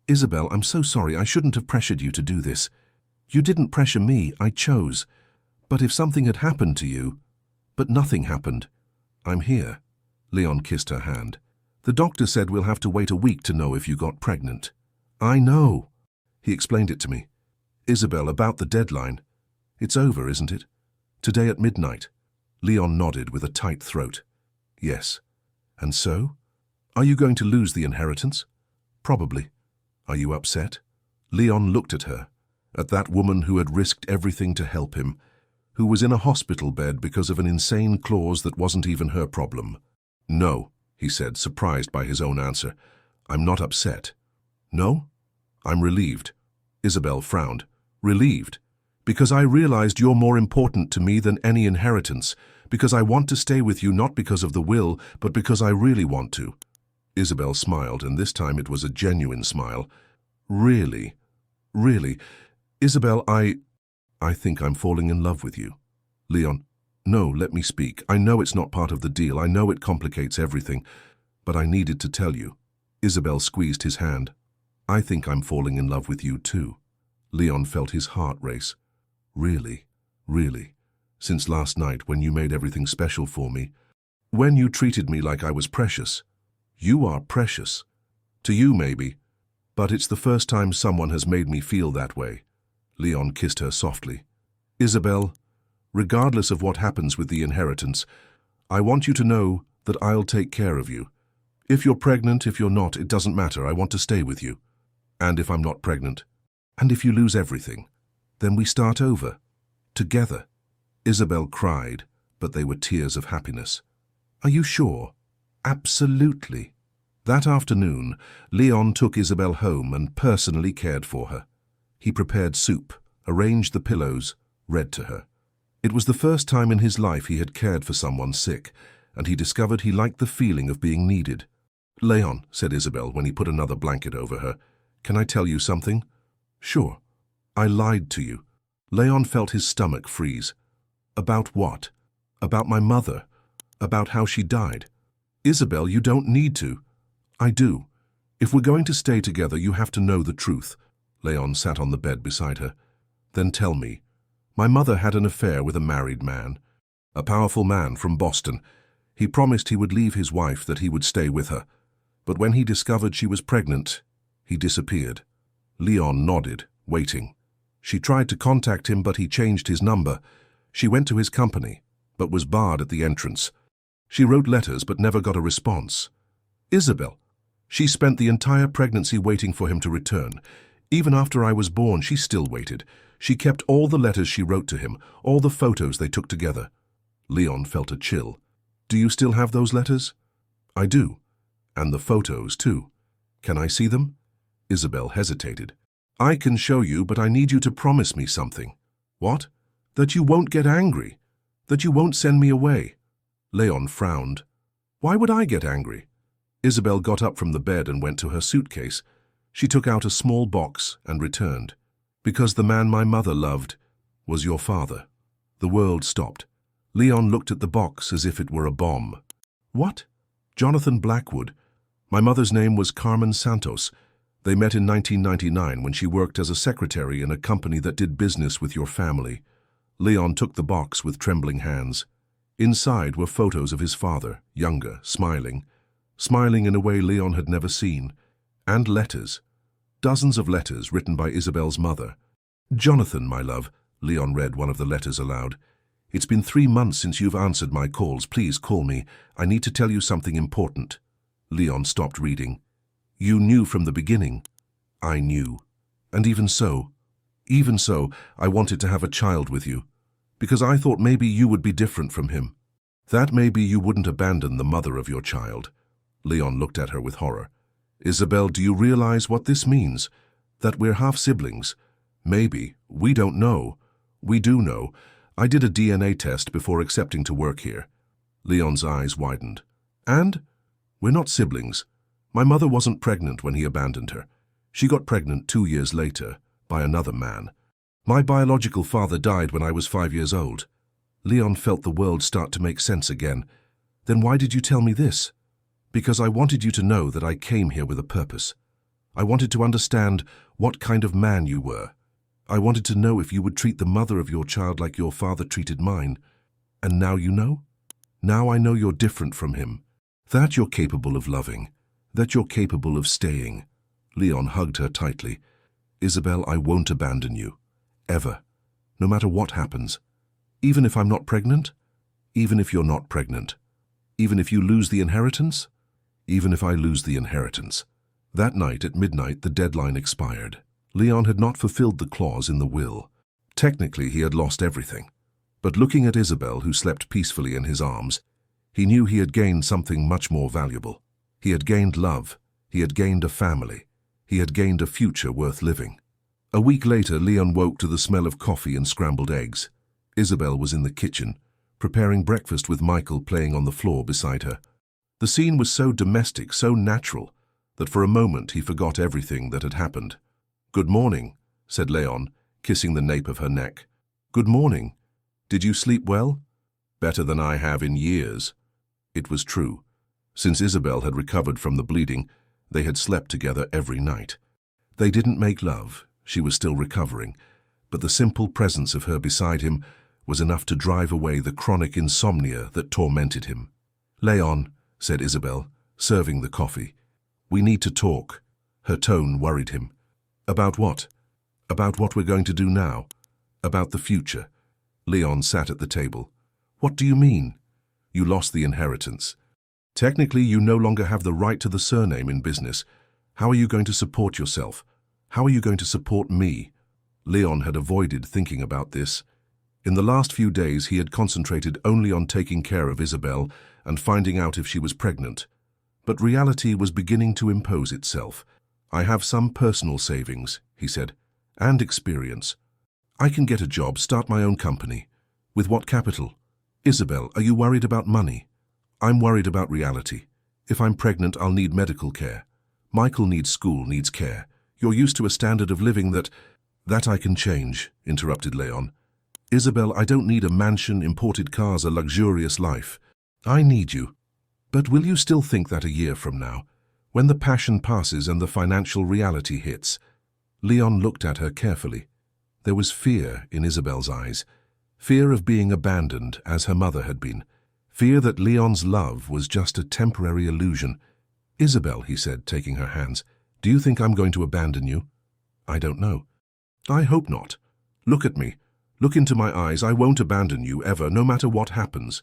"Isabel, I'm so sorry. I shouldn't have pressured you to do this." "You didn't pressure me. I chose. But if something had happened to you—" But nothing happened. I'm here. Leon kissed her hand. The doctor said we'll have to wait a week to know if you got pregnant. I know. He explained it to me. Isabel, about the deadline. It's over, isn't it? Today at midnight. Leon nodded with a tight throat. Yes. And so? Are you going to lose the inheritance? Probably. Are you upset? Leon looked at her, at that woman who had risked everything to help him, who was in a hospital bed because of an insane clause that wasn't even her problem. No, he said, surprised by his own answer. I'm not upset. No? I'm relieved. Isabel frowned. Relieved? Because I realized you're more important to me than any inheritance, because I want to stay with you not because of the will, but because I really want to. Isabel smiled, and this time it was a genuine smile. Really? Really? Isabel, I think I'm falling in love with you. Leon, no, let me speak. I know it's not part of the deal. I know it complicates everything, but I needed to tell you. Isabel squeezed his hand. I think I'm falling in love with you too. Leon felt his heart race. Really? Really? Since last night when you made everything special for me? When you treated me like I was precious? You are precious. To you, maybe. But it's the first time someone has made me feel that way. Leon kissed her softly. Isabel, regardless of what happens with the inheritance, I want you to know that I'll take care of you. If you're pregnant, if you're not, it doesn't matter. I want to stay with you. And if I'm not pregnant, and if you lose everything, then we start over. Together. Isabel cried, but they were tears of happiness. Are you sure? Absolutely. That afternoon, Leon took Isabel home and personally cared for her. He prepared soup, arranged the pillows, read to her. It was the first time in his life he had cared for someone sick, and he discovered he liked the feeling of being needed. Leon, said Isabel when he put another blanket over her, can I tell you something? Sure. I lied to you. Leon felt his stomach freeze. About what? About my mother. About how she died. Isabel, you don't need to. I do. If we're going to stay together, you have to know the truth. Leon sat on the bed beside her. Then tell me. My mother had an affair with a married man. A powerful man from Boston. He promised he would leave his wife, that he would stay with her. But when he discovered she was pregnant, he disappeared. Leon nodded, waiting. She tried to contact him, but he changed his number. She went to his company, but was barred at the entrance. She wrote letters, but never got a response. Isabel. She spent the entire pregnancy waiting for him to return. Even after I was born, she still waited. She kept all the letters she wrote to him, all the photos they took together. Leon felt a chill. Do you still have those letters? I do. And the photos, too. Can I see them? Isabel hesitated. I can show you, but I need you to promise me something. What? That you won't get angry. That you won't send me away. Leon frowned. Why would I get angry? Isabel got up from the bed and went to her suitcase. She took out a small box and returned. Because the man my mother loved was your father. The world stopped. Leon looked at the box as if it were a bomb. What? Jonathan Blackwood. My mother's name was Carmen Santos. They met in 1999 when she worked as a secretary in a company that did business with your family. Leon took the box with trembling hands. Inside were photos of his father, younger, smiling in a way Leon had never seen, and letters. Dozens of letters written by Isabel's mother. Jonathan, my love, Leon read one of the letters aloud. It's been 3 months since you've answered my calls. Please call me. I need to tell you something important. Leon stopped reading. You knew from the beginning. I knew. And even so, I wanted to have a child with you. Because I thought maybe you would be different from him. That maybe you wouldn't abandon the mother of your child. Leon looked at her with horror. Isabel, do you realize what this means? That we're half-siblings? Maybe. We don't know. We do know. I did a DNA test before accepting to work here. Leon's eyes widened. And? We're not siblings. My mother wasn't pregnant when he abandoned her. She got pregnant 2 years later, by another man. My biological father died when I was 5 years old. Leon felt the world start to make sense again. Then why did you tell me this? Because I wanted you to know that I came here with a purpose. I wanted to understand what kind of man you were. I wanted to know if you would treat the mother of your child like your father treated mine. And now you know? Now I know you're different from him. That you're capable of loving. That you're capable of staying. Leon hugged her tightly. Isabel, I won't abandon you. Ever. No matter what happens. Even if I'm not pregnant? Even if you're not pregnant? Even if you lose the inheritance? Even if I lose the inheritance. That night at midnight the deadline expired. Leon had not fulfilled the clause in the will. Technically he had lost everything. But looking at Isabel, who slept peacefully in his arms, he knew he had gained something much more valuable. He had gained love. He had gained a family. He had gained a future worth living. A week later, Leon woke to the smell of coffee and scrambled eggs. Isabel was in the kitchen, preparing breakfast with Michael playing on the floor beside her. The scene was so domestic, so natural, that for a moment he forgot everything that had happened. "Good morning," said Leon, kissing the nape of her neck. "Good morning. Did you sleep well?" "Better than I have in years." It was true. Since Isabel had recovered from the bleeding, they had slept together every night. They didn't make love. She was still recovering, but the simple presence of her beside him was enough to drive away the chronic insomnia that tormented him. "Leon," said Isabel, serving the coffee, "we need to talk." Her tone worried him. "About what?" "About what we're going to do now. About the future." Leon sat at the table. "What do you mean?" "You lost the inheritance. Technically, you no longer have the right to the surname in business. How are you going to support yourself? How are you going to support me?" Leon had avoided thinking about this. In the last few days, he had concentrated only on taking care of Isabel and finding out if she was pregnant. But reality was beginning to impose itself. "I have some personal savings," he said, "and experience. I can get a job, start my own company." "With what capital?" "Isabel, are you worried about money?" "I'm worried about reality. If I'm pregnant, I'll need medical care. Michael needs school, needs care. You're used to a standard of living that—" "That I can change," interrupted Leon. "Isabel, I don't need a mansion, imported cars, a luxurious life. I need you. But will you still think that a year from now, when the passion passes and the financial reality hits?" Leon looked at her carefully. There was fear in Isabel's eyes. Fear of being abandoned, as her mother had been. Fear that Leon's love was just a temporary illusion. "Isabel," he said, taking her hands, "do you think I'm going to abandon you?" "I don't know." "I hope not. Look at me. Look into my eyes. I won't abandon you, ever, no matter what happens."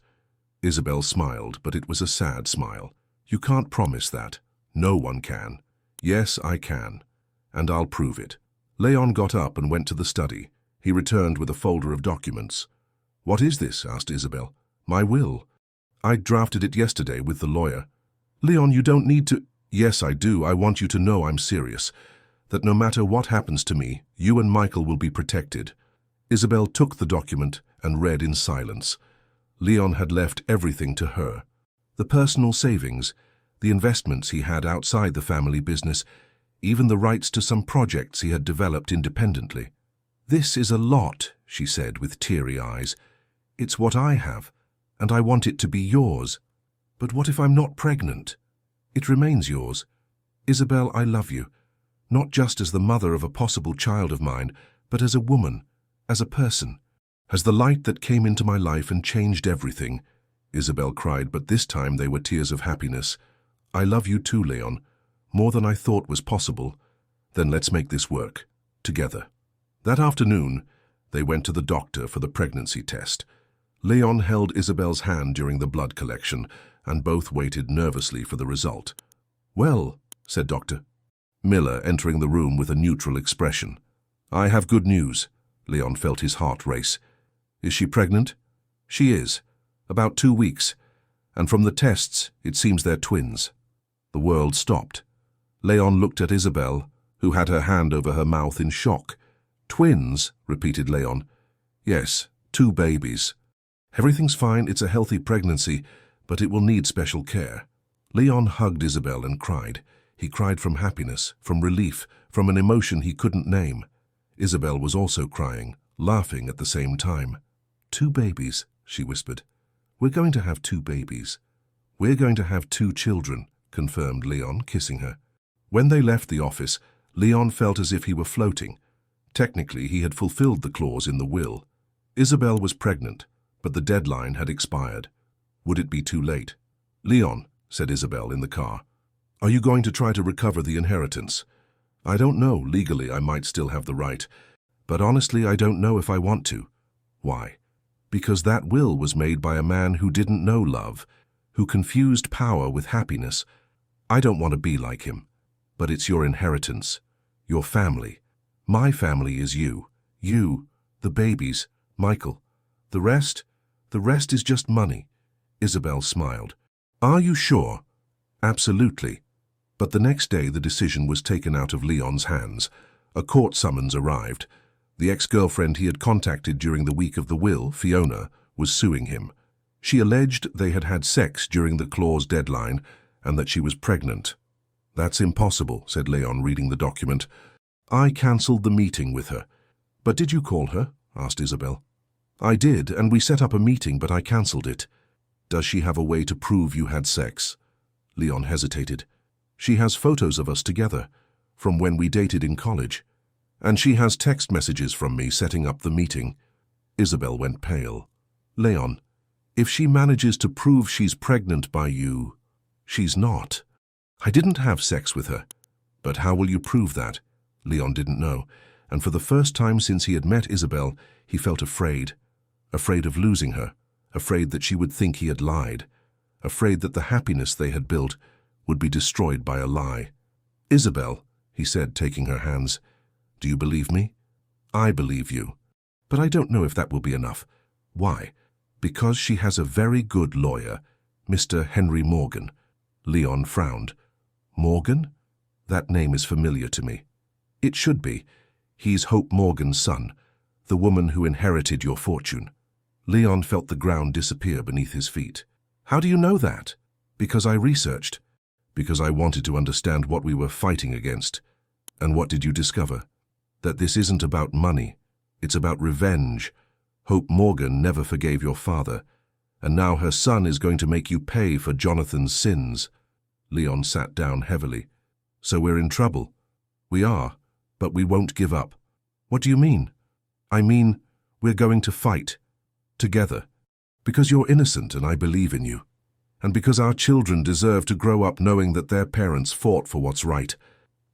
Isabel smiled, but it was a sad smile. "You can't promise that. No one can." "Yes, I can. And I'll prove it." Leon got up and went to the study. He returned with a folder of documents. "What is this?" asked Isabel. "My will. I drafted it yesterday with the lawyer." "Leon, you don't need to—" "Yes, I do. I want you to know I'm serious. That no matter what happens to me, you and Michael will be protected." Isabel took the document and read in silence. Leon had left everything to her. The personal savings, the investments he had outside the family business, even the rights to some projects he had developed independently. "This is a lot," she said with teary eyes. "It's what I have, and I want it to be yours. But what if I'm not pregnant? It remains yours. Isabel, I love you, not just as the mother of a possible child of mine, but as a woman, as a person. As the light that came into my life and changed everything." Isabel cried, but this time they were tears of happiness. "I love you too, Leon, more than I thought was possible. Then let's make this work, together." That afternoon, they went to the doctor for the pregnancy test. Leon held Isabel's hand during the blood collection, and both waited nervously for the result. "Well," said Dr. Miller, entering the room with a neutral expression. "I have good news." Leon felt his heart race. "Is she pregnant?" "She is. About 2 weeks. And from the tests, it seems they're twins." The world stopped. Leon looked at Isabel, who had her hand over her mouth in shock. "Twins?" repeated Leon. "Yes, 2 babies. Everything's fine, it's a healthy pregnancy, but it will need special care." Leon hugged Isabel and cried. He cried from happiness, from relief, from an emotion he couldn't name. Isabel was also crying, laughing at the same time. "2 babies," she whispered. "We're going to have 2 babies." "We're going to have 2 children," confirmed Leon, kissing her. When they left the office, Leon felt as if he were floating. Technically, he had fulfilled the clause in the will. Isabel was pregnant, but the deadline had expired. Would it be too late? "Leon," said Isabel in the car, "are you going to try to recover the inheritance?" "I don't know. Legally, I might still have the right. But honestly, I don't know if I want to." "Why?" "Because that will was made by a man who didn't know love, who confused power with happiness. I don't want to be like him. But it's your inheritance, your family. My family is you, the babies, Michael. The rest is just money." Isabel smiled. "Are you sure?" "Absolutely." But the next day the decision was taken out of Leon's hands. A court summons arrived. The ex-girlfriend he had contacted during the week of the will, Fiona, was suing him. She alleged they had had sex during the clause deadline and that she was pregnant. "That's impossible," said Leon, reading the document. "I cancelled the meeting with her." "But did you call her?" asked Isabel. "I did, and we set up a meeting, but I cancelled it." "Does she have a way to prove you had sex?" Leon hesitated. "She has photos of us together, from when we dated in college. And she has text messages from me setting up the meeting." Isabel went pale. "Leon, if she manages to prove she's pregnant by you, she's not." "I didn't have sex with her." "But how will you prove that?" Leon didn't know, and for the first time since he had met Isabel, he felt afraid. Afraid of losing her, afraid that she would think he had lied, afraid that the happiness they had built would be destroyed by a lie. "Isabel," he said, taking her hands, "do you believe me?" "I believe you. But I don't know if that will be enough." "Why?" "Because she has a very good lawyer, Mr. Henry Morgan." Leon frowned. "Morgan? That name is familiar to me." "It should be. He's Hope Morgan's son, the woman who inherited your fortune." Leon felt the ground disappear beneath his feet. "How do you know that?" "Because I researched. Because I wanted to understand what we were fighting against." "And what did you discover?" "That this isn't about money. It's about revenge. Hope Morgan never forgave your father, and now her son is going to make you pay for Jonathan's sins." Leon sat down heavily. "So we're in trouble?" "We are, but we won't give up." "What do you mean?" "I mean, we're going to fight. Together. Because you're innocent and I believe in you. And because our children deserve to grow up knowing that their parents fought for what's right."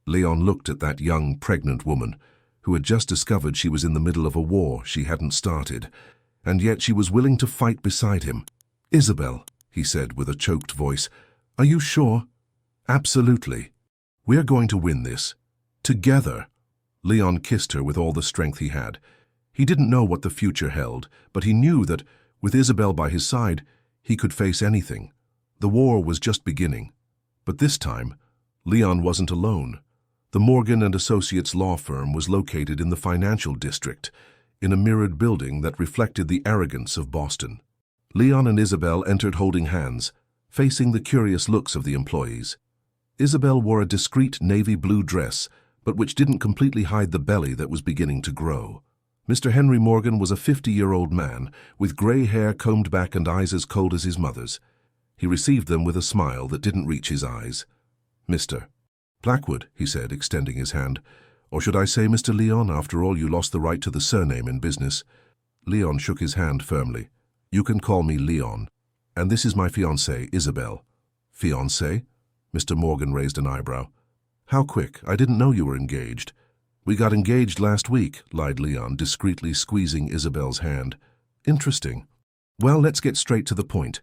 Leon looked at that young, pregnant woman, who had just discovered she was in the middle of a war she hadn't started, and yet she was willing to fight beside him. "Isabel," he said with a choked voice, "are you sure?" "Absolutely. We're going to win this. Together." Leon kissed her with all the strength he had. He didn't know what the future held, but he knew that, with Isabel by his side, he could face anything. The war was just beginning. But this time, Leon wasn't alone. The Morgan and Associates law firm was located in the financial district, in a mirrored building that reflected the arrogance of Boston. Leon and Isabel entered holding hands, facing the curious looks of the employees. Isabel wore a discreet navy blue dress, but which didn't completely hide the belly that was beginning to grow. Mr. Henry Morgan was a 50-year-old man, with gray hair combed back and eyes as cold as his mother's. He received them with a smile that didn't reach his eyes. "Mr. Blackwood," he said, extending his hand. "Or should I say Mr. Leon? After all, you lost the right to the surname in business." Leon shook his hand firmly. "You can call me Leon. And this is my fiancée, Isabel." "Fiancée?" Mr. Morgan raised an eyebrow. "How quick? I didn't know you were engaged." "We got engaged last week," lied Leon, discreetly squeezing Isabel's hand. "Interesting. Well, let's get straight to the point.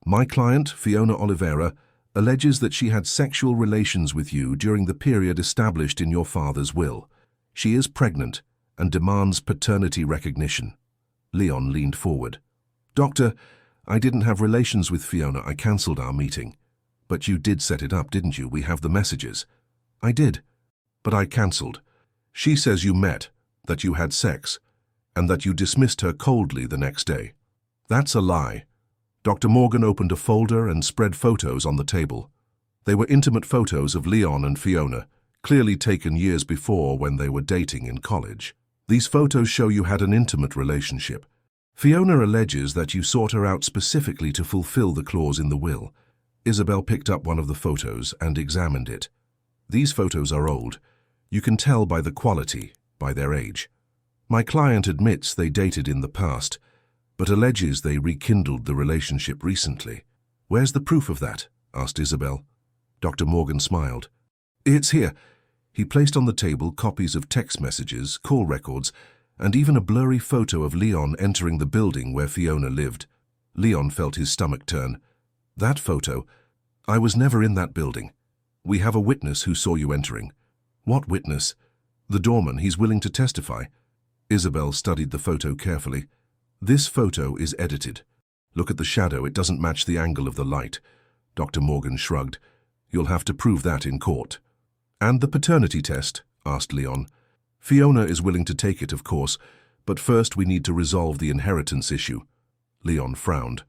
My client, Fiona Oliveira, alleges that she had sexual relations with you during the period established in your father's will. She is pregnant and demands paternity recognition." Leon leaned forward. "Doctor, I didn't have relations with Fiona. I cancelled our meeting." "But you did set it up, didn't you? We have the messages." "I did. But I cancelled. She says you met, that you had sex, and that you dismissed her coldly the next day." "That's a lie." Dr. Morgan opened a folder and spread photos on the table. They were intimate photos of Leon and Fiona, clearly taken years before when they were dating in college. "These photos show you had an intimate relationship. Fiona alleges that you sought her out specifically to fulfill the clause in the will." Isabel picked up one of the photos and examined it. "These photos are old. You can tell by the quality, by their age. My client admits they dated in the past. but alleges they rekindled the relationship recently. Where's the proof of that? Asked Isabel. Dr. Morgan smiled. It's here. He placed on the table copies of text messages, call records, and even a blurry photo of Leon entering the building where Fiona lived. Leon felt his stomach turn. That photo? I was never in that building. We have a witness who saw you entering. What witness? The doorman. He's willing to testify. Isabel studied the photo carefully. This photo is edited. Look at the shadow. It doesn't match the angle of the light. Dr. Morgan shrugged. You'll have to prove that in court. And the paternity test? Asked Leon. Fiona is willing to take it, of course, but first we need to resolve the inheritance issue. Leon frowned.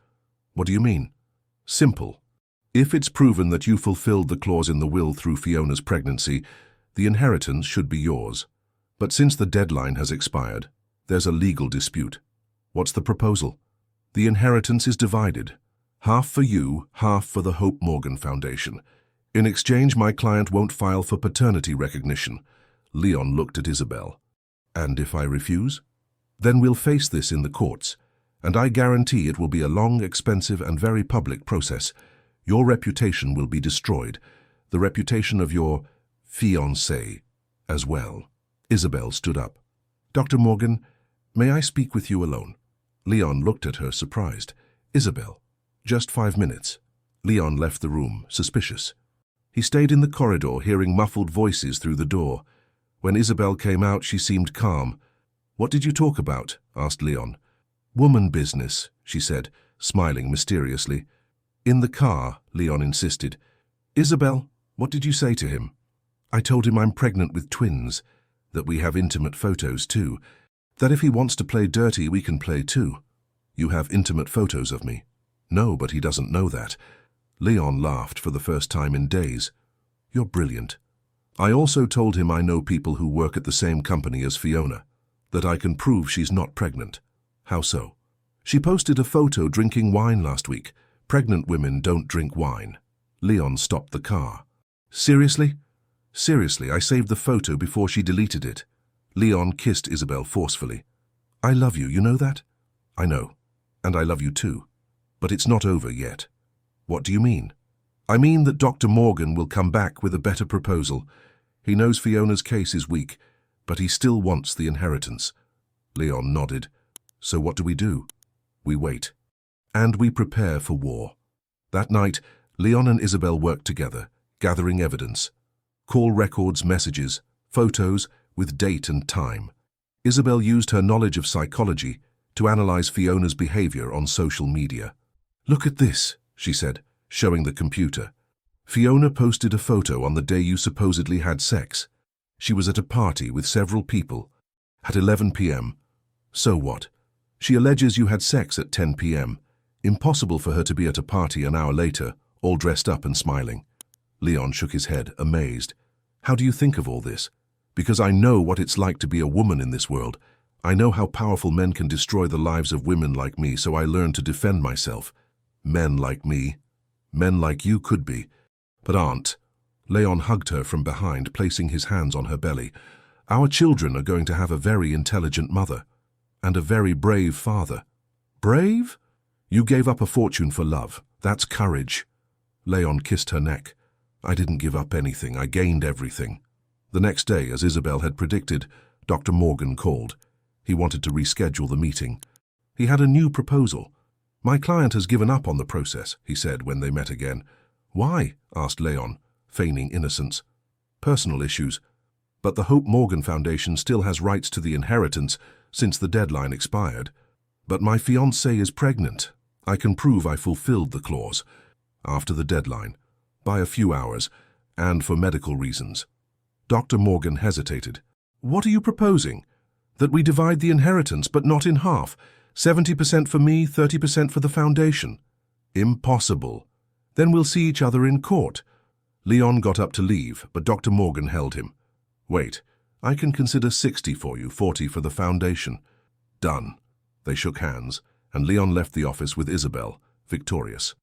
What do you mean? Simple. If it's proven that you fulfilled the clause in the will through Fiona's pregnancy, the inheritance should be yours. But since the deadline has expired, there's a legal dispute. What's the proposal? The inheritance is divided. Half for you, half for the Hope Morgan Foundation. In exchange, my client won't file for paternity recognition. Leon looked at Isabel. And if I refuse? Then we'll face this in the courts, and I guarantee it will be a long, expensive, and very public process. Your reputation will be destroyed, the reputation of your fiancé as well. Isabel stood up. Dr. Morgan, may I speak with you alone? Leon looked at her, surprised. Isabel, just 5 minutes. Leon left the room, suspicious. He stayed in the corridor, hearing muffled voices through the door. When Isabel came out, she seemed calm. What did you talk about? Asked Leon. Woman business, she said, smiling mysteriously. In the car, Leon insisted. Isabel, what did you say to him? I told him I'm pregnant with twins, that we have intimate photos too, that if he wants to play dirty, we can play too. You have intimate photos of me. No, but he doesn't know that. Leon laughed for the first time in days. You're brilliant. I also told him I know people who work at the same company as Fiona, that I can prove she's not pregnant. How so? She posted a photo drinking wine last week. Pregnant women don't drink wine. Leon stopped the car. Seriously? Seriously, I saved the photo before she deleted it. Leon kissed Isabel forcefully. I love you, you know that? I know. And I love you too. But it's not over yet. What do you mean? I mean that Dr. Morgan will come back with a better proposal. He knows Fiona's case is weak, but he still wants the inheritance. Leon nodded. So what do? We wait. And we prepare for war. That night, Leon and Isabel worked together, gathering evidence. Call records, messages, photos, with date and time. Isabel used her knowledge of psychology to analyze Fiona's behavior on social media. Look at this, she said, showing the computer. Fiona posted a photo on the day you supposedly had sex. She was at a party with several people at 11 p.m. So what? She alleges you had sex at 10 p.m. Impossible for her to be at a party an hour later, all dressed up and smiling. Leon shook his head, amazed. How do you think of all this? Because I know what it's like to be a woman in this world. I know how powerful men can destroy the lives of women like me, so I learned to defend myself. Men like me. Men like you could be, but aren't. Leon hugged her from behind, placing his hands on her belly. Our children are going to have a very intelligent mother, and a very brave father. Brave? You gave up a fortune for love. That's courage. Leon kissed her neck. I didn't give up anything. I gained everything. The next day, as Isabel had predicted, Dr. Morgan called. He wanted to reschedule the meeting. He had a new proposal. My client has given up on the process, he said when they met again. Why? Asked Leon, feigning innocence. Personal issues. But the Hope Morgan Foundation still has rights to the inheritance since the deadline expired. But my fiancée is pregnant. I can prove I fulfilled the clause. After the deadline. By a few hours. And for medical reasons. Dr. Morgan hesitated. What are you proposing? That we divide the inheritance, but not in half. 70% for me, 30% for the foundation. Impossible. Then we'll see each other in court. Leon got up to leave, but Dr. Morgan held him. Wait, I can consider 60 for you, 40 for the foundation. Done. They shook hands, and Leon left the office with Isabel, victorious.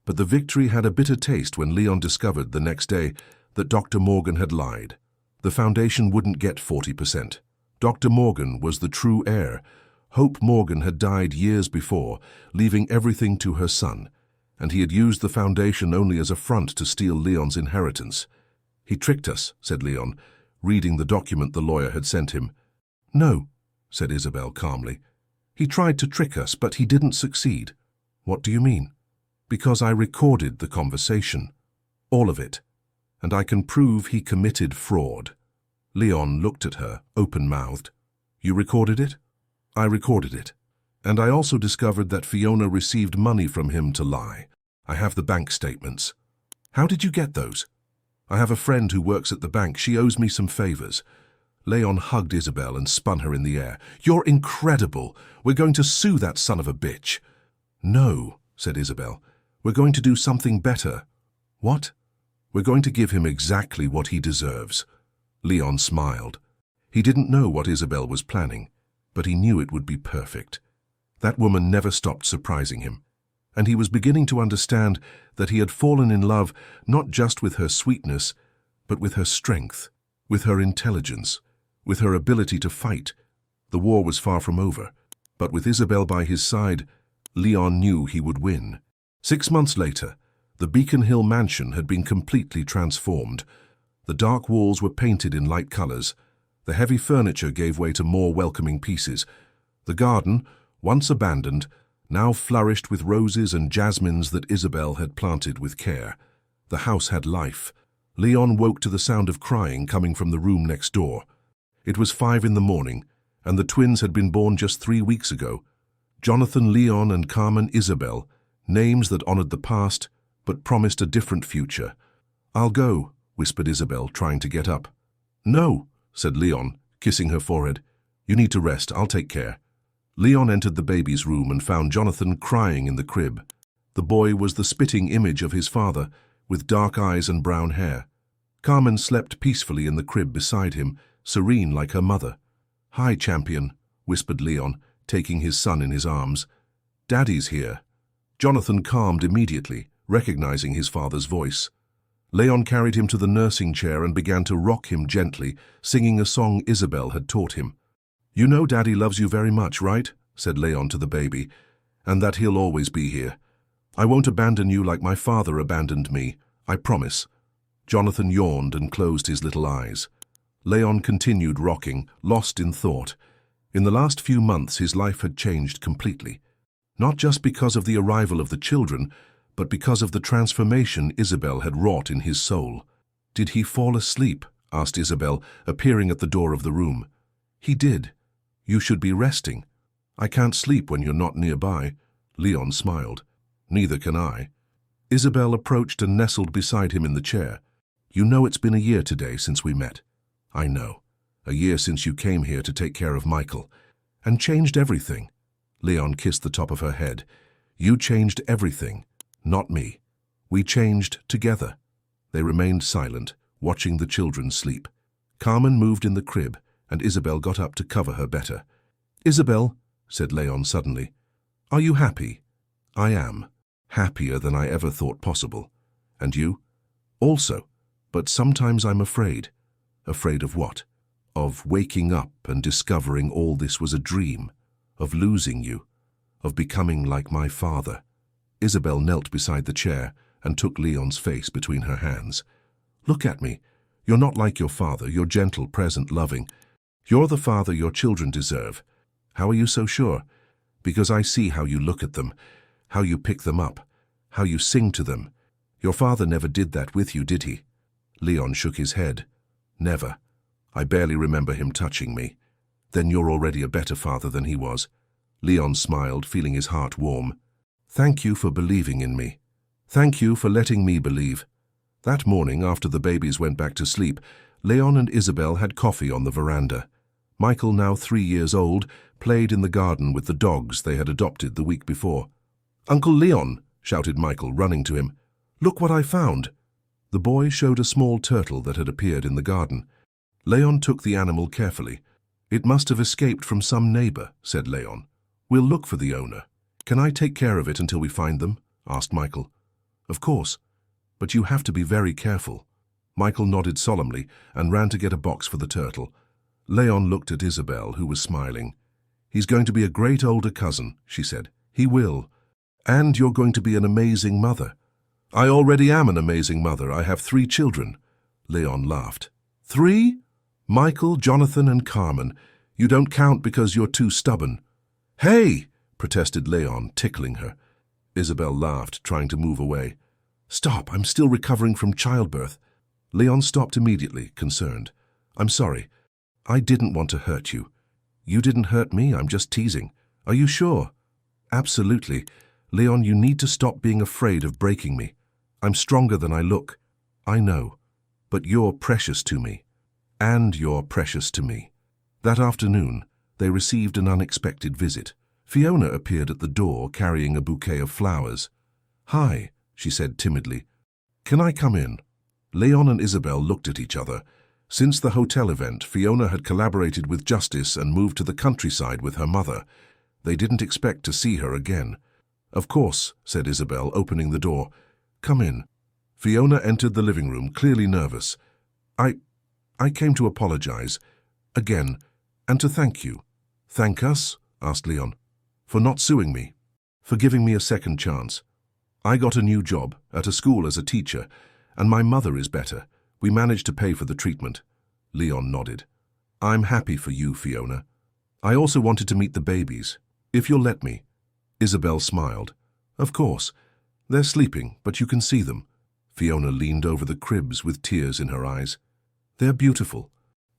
But the victory had a bitter taste when Leon discovered the next day that Dr. Morgan had lied. The foundation wouldn't get 40%. Dr. Morgan was the true heir. Hope Morgan had died years before, leaving everything to her son, and he had used the foundation only as a front to steal Leon's inheritance. "He tricked us," said Leon, reading the document the lawyer had sent him. "No," said Isabel calmly. "He tried to trick us, but he didn't succeed." "What do you mean?" "Because I recorded the conversation. All of it. And I can prove he committed fraud." Leon looked at her, open-mouthed. "You recorded it?" "I recorded it. And I also discovered that Fiona received money from him to lie. I have the bank statements." "How did you get those?" "I have a friend who works at the bank. She owes me some favors." Leon hugged Isabel and spun her in the air. "You're incredible. We're going to sue that son of a bitch." "No," said Isabel. "We're going to do something better." "What?" "We're going to give him exactly what he deserves." Leon smiled. He didn't know what Isabel was planning, but he knew it would be perfect. That woman never stopped surprising him, and he was beginning to understand that he had fallen in love not just with her sweetness, but with her strength, with her intelligence, with her ability to fight. The war was far from over, but with Isabel by his side, Leon knew he would win. 6 months later, the Beacon Hill mansion had been completely transformed. The dark walls were painted in light colors. The heavy furniture gave way to more welcoming pieces. The garden, once abandoned, now flourished with roses and jasmines that Isabel had planted with care. The house had life. Leon woke to the sound of crying coming from the room next door. It was 5 in the morning, and the twins had been born just 3 weeks ago. Jonathan Leon and Carmen Isabel, names that honored the past, but promised a different future. "I'll go," whispered Isabel, trying to get up. "No," said Leon, kissing her forehead. "You need to rest. I'll take care." Leon entered the baby's room and found Jonathan crying in the crib. The boy was the spitting image of his father, with dark eyes and brown hair. Carmen slept peacefully in the crib beside him, serene like her mother. "Hi, champion," whispered Leon, taking his son in his arms. "Daddy's here." Jonathan calmed immediately, recognizing his father's voice. Leon carried him to the nursing chair and began to rock him gently, singing a song Isabel had taught him. "You know Daddy loves you very much, right?" said Leon to the baby, "and that he'll always be here. I won't abandon you like my father abandoned me, I promise." Jonathan yawned and closed his little eyes. Leon continued rocking, lost in thought. In the last few months his life had changed completely. Not just because of the arrival of the children, but because of the transformation Isabel had wrought in his soul. "Did he fall asleep?" asked Isabel, appearing at the door of the room. "He did. You should be resting." "I can't sleep when you're not nearby." Leon smiled. "Neither can I." Isabel approached and nestled beside him in the chair. "You know it's been a year today since we met." "I know. A year since you came here to take care of Michael. And changed everything." Leon kissed the top of her head. "You changed everything, not me. We changed together." They remained silent, watching the children sleep. Carmen moved in the crib, and Isabel got up to cover her better. "Isabel," said Leon suddenly, "are you happy?" "I am. Happier than I ever thought possible. And you?" "Also. But sometimes I'm afraid." "Afraid of what?" "Of waking up and discovering all this was a dream. Of losing you. Of becoming like my father." Isabel knelt beside the chair and took Leon's face between her hands. "Look at me. You're not like your father. You're gentle, present, loving. You're the father your children deserve." "How are you so sure?" "Because I see how you look at them, how you pick them up, how you sing to them. Your father never did that with you, did he?" Leon shook his head. "Never. I barely remember him touching me." "Then you're already a better father than he was." Leon smiled, feeling his heart warm. "Thank you for believing in me. Thank you for letting me believe." That morning, after the babies went back to sleep, Leon and Isabel had coffee on the veranda. Michael, now 3 years old, played in the garden with the dogs they had adopted the week before. "Uncle Leon," shouted Michael, running to him. "Look what I found." The boy showed a small turtle that had appeared in the garden. Leon took the animal carefully. "It must have escaped from some neighbor," said Leon. "We'll look for the owner." "Can I take care of it until we find them?" asked Michael. "Of course, but you have to be very careful." Michael nodded solemnly and ran to get a box for the turtle. Leon looked at Isabel, who was smiling. He's going to be a great older cousin, she said. He will. And you're going to be an amazing mother. I already am an amazing mother. I have 3 children. Leon laughed. 3? Michael, Jonathan, and Carmen. You don't count because you're too stubborn. Hey! Protested Leon, tickling her. Isabel laughed, trying to move away. Stop, I'm still recovering from childbirth. Leon stopped immediately, concerned. I'm sorry. I didn't want to hurt you. You didn't hurt me, I'm just teasing. Are you sure? Absolutely. Leon, you need to stop being afraid of breaking me. I'm stronger than I look. I know. But you're precious to me. And you're precious to me. That afternoon, they received an unexpected visit. Fiona appeared at the door carrying a bouquet of flowers. Hi, she said timidly. Can I come in? Leon and Isabel looked at each other. Since the hotel event, Fiona had collaborated with Justice and moved to the countryside with her mother. They didn't expect to see her again. Of course, said Isabel, opening the door. Come in. Fiona entered the living room, clearly nervous. I came to apologize. Again, and to thank you. Thank us? Asked Leon. For not suing me. For giving me a second chance. I got a new job at a school as a teacher, and my mother is better. We managed to pay for the treatment. Leon nodded. I'm happy for you, Fiona. I also wanted to meet the babies, if you'll let me. Isabel smiled. Of course. They're sleeping, but you can see them. Fiona leaned over the cribs with tears in her eyes. They're beautiful.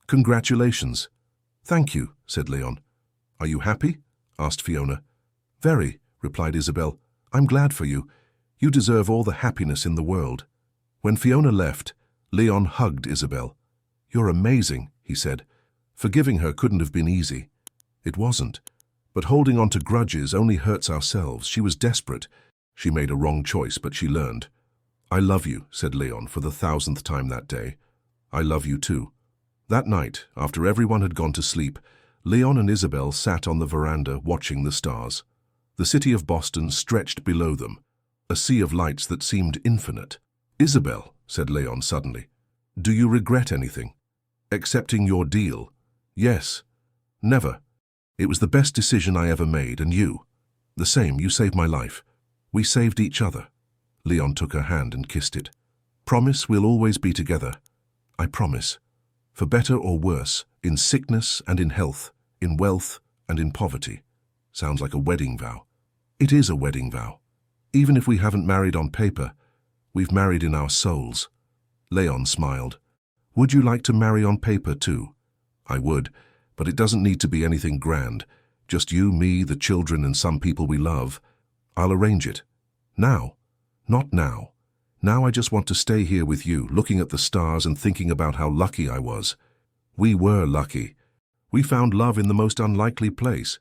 Congratulations. Thank you, said Leon. Are you happy? Asked Fiona. Very, replied Isabel. I'm glad for you. You deserve all the happiness in the world. When Fiona left, Leon hugged Isabel. You're amazing, he said. Forgiving her couldn't have been easy. It wasn't. But holding on to grudges only hurts ourselves. She was desperate. She made a wrong choice, but she learned. I love you, said Leon for the 1000th time that day. I love you too. That night, after everyone had gone to sleep, Leon and Isabel sat on the veranda watching the stars. The city of Boston stretched below them, a sea of lights that seemed infinite. Isabel, said Leon suddenly, do you regret anything? Accepting your deal? Yes. Never. It was the best decision I ever made, and you. The same, you saved my life. We saved each other. Leon took her hand and kissed it. Promise we'll always be together. I promise. For better or worse, in sickness and in health, in wealth and in poverty. Sounds like a wedding vow. It is a wedding vow. Even if we haven't married on paper, we've married in our souls. Leon smiled. Would you like to marry on paper too? I would, but it doesn't need to be anything grand. Just you, me, the children, and some people we love. I'll arrange it. Now. Not now. Now I just want to stay here with you, looking at the stars and thinking about how lucky I was. We were lucky. We found love in the most unlikely place.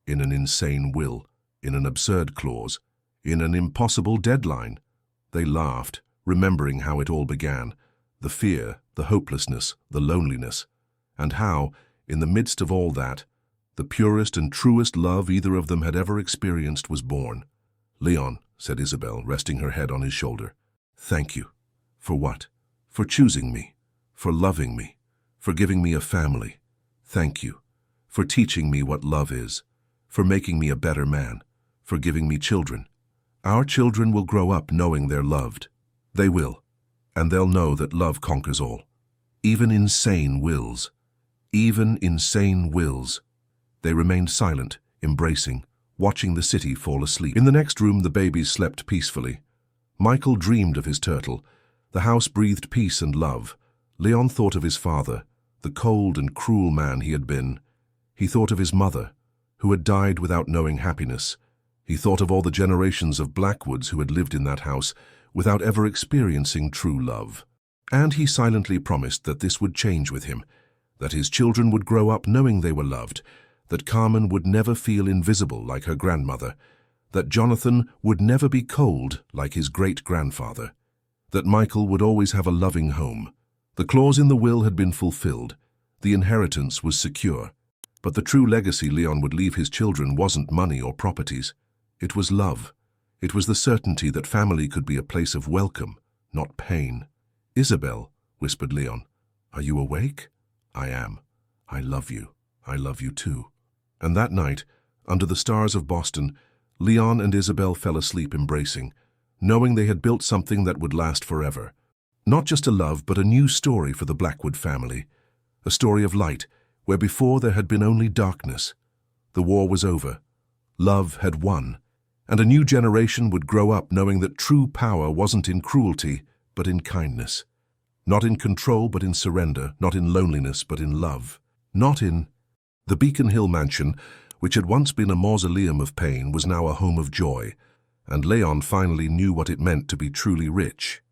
In an insane will, in an absurd clause, in an impossible deadline. They laughed, remembering how it all began, the fear, the hopelessness, the loneliness, and how, in the midst of all that, the purest and truest love either of them had ever experienced was born. Leon, said Isabel, resting her head on his shoulder. Thank you. For what? For choosing me. For loving me. For giving me a family. Thank you. For teaching me what love is. For making me a better man. For giving me children. Our children will grow up knowing they're loved. They will. And they'll know that love conquers all. Even insane wills. Even insane wills. They remained silent, embracing, watching the city fall asleep. In the next room, the babies slept peacefully. Michael dreamed of his turtle. The house breathed peace and love. Leon thought of his father, the cold and cruel man he had been. He thought of his mother, who had died without knowing happiness. He thought of all the generations of Blackwoods who had lived in that house without ever experiencing true love. And he silently promised that this would change with him, that his children would grow up knowing they were loved, that Carmen would never feel invisible like her grandmother, that Jonathan would never be cold like his great-grandfather, that Michael would always have a loving home. The clause in the will had been fulfilled. The inheritance was secure. But the true legacy Leon would leave his children wasn't money or properties. It was love. It was the certainty that family could be a place of welcome, not pain. Isabel, whispered Leon, are you awake? I am. I love you. I love you too. And that night, under the stars of Boston, Leon and Isabel fell asleep embracing, knowing they had built something that would last forever. Not just a love, but a new story for the Blackwood family. A story of light, where before there had been only darkness. The war was over. Love had won. And a new generation would grow up knowing that true power wasn't in cruelty, but in kindness. Not in control, but in surrender. Not in loneliness, but in love. Not in... The Beacon Hill mansion, which had once been a mausoleum of pain, was now a home of joy, and Leon finally knew what it meant to be truly rich.